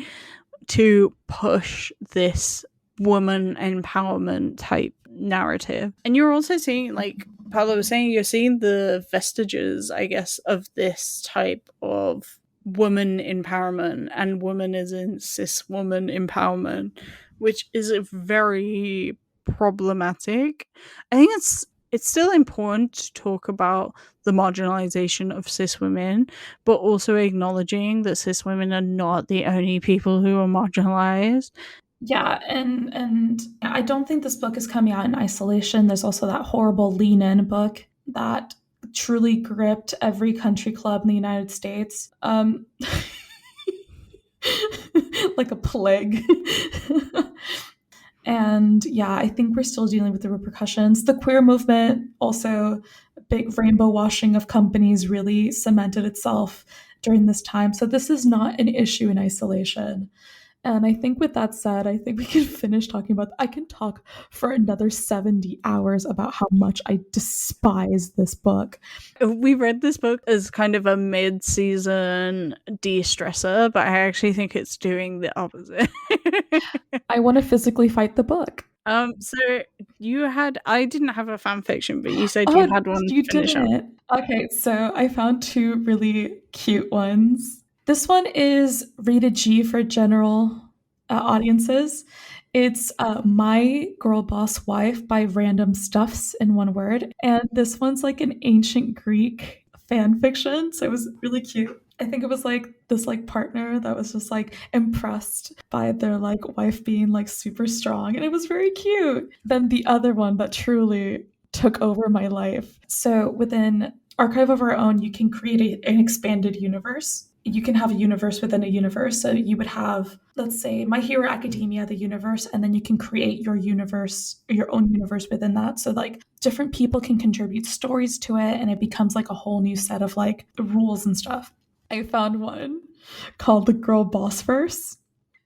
To push this woman empowerment type narrative. And you're also seeing, like Paolo was saying, you're seeing the vestiges, I guess, of this type of woman empowerment, and woman is in cis woman empowerment, which is a very problematic. I think it's still important to talk about the marginalization of cis women, but also acknowledging that cis women are not the only people who are marginalized. Yeah, and I don't think this book is coming out in isolation. There's also that horrible Lean In book that truly gripped every country club in the United States. Like a plague. And yeah, I think we're still dealing with the repercussions. The queer movement, also a big rainbow washing of companies, really cemented itself during this time. So this is not an issue in isolation. And I think with that said, I think we can finish talking about. I can talk for another 70 hours about how much I despise this book. We read this book as kind of a mid-season de-stressor, but I actually think it's doing the opposite. I want to physically fight the book. So I didn't have a fan fiction, but you said you had one You to finish up. didn't. Okay, so I found two really cute ones. This one is rated G for general audiences. It's My Girl Boss Wife by Random Stuffs in one word. And this one's like an ancient Greek fan fiction, so it was really cute. I think it was like this like partner that was just like impressed by their like wife being like super strong, and it was very cute. Then the other one that truly took over my life. So within Archive of Our Own, you can create an expanded universe. You can have a universe within a universe. So you would have, let's say, My Hero Academia, the universe, and then you can create your universe, your own universe within that. So like different people can contribute stories to it, and it becomes like a whole new set of like rules and stuff. I found one called the Girl Boss Verse,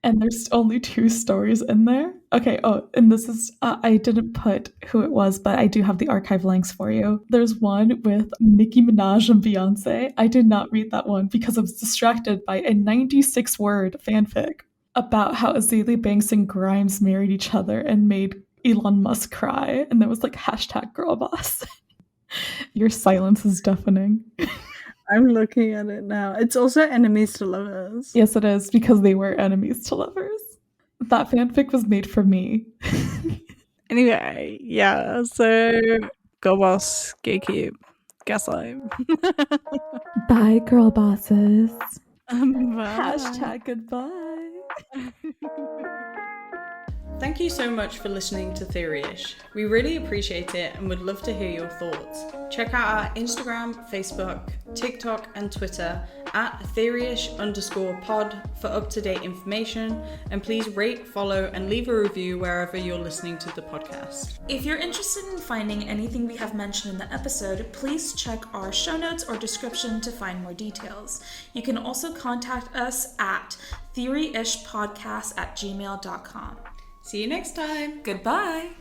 and there's only 2 stories in there. Okay, and this is, I didn't put who it was, but I do have the archive links for you. There's one with Nicki Minaj and Beyonce. I did not read that one because I was distracted by a 96-word fanfic about how Azalea Banks and Grimes married each other and made Elon Musk cry, and there was like #girlboss. Your silence is deafening. I'm looking at it now. It's also enemies to lovers. Yes, it is, because they were enemies to lovers. That fanfic was made for me. Anyway, yeah, so Girl Boss, Gatekeep, Gaslight. Bye, girl bosses. Bye. Goodbye. Thank you so much for listening to Theoryish. We really appreciate it and would love to hear your thoughts. Check out our Instagram, Facebook, TikTok, and Twitter at Theoryish_pod for up-to-date information, and please rate, follow, and leave a review wherever you're listening to the podcast. If you're interested in finding anything we have mentioned in the episode, please check our show notes or description to find more details. You can also contact us at theoryishpodcast@gmail.com. See you next time. Goodbye.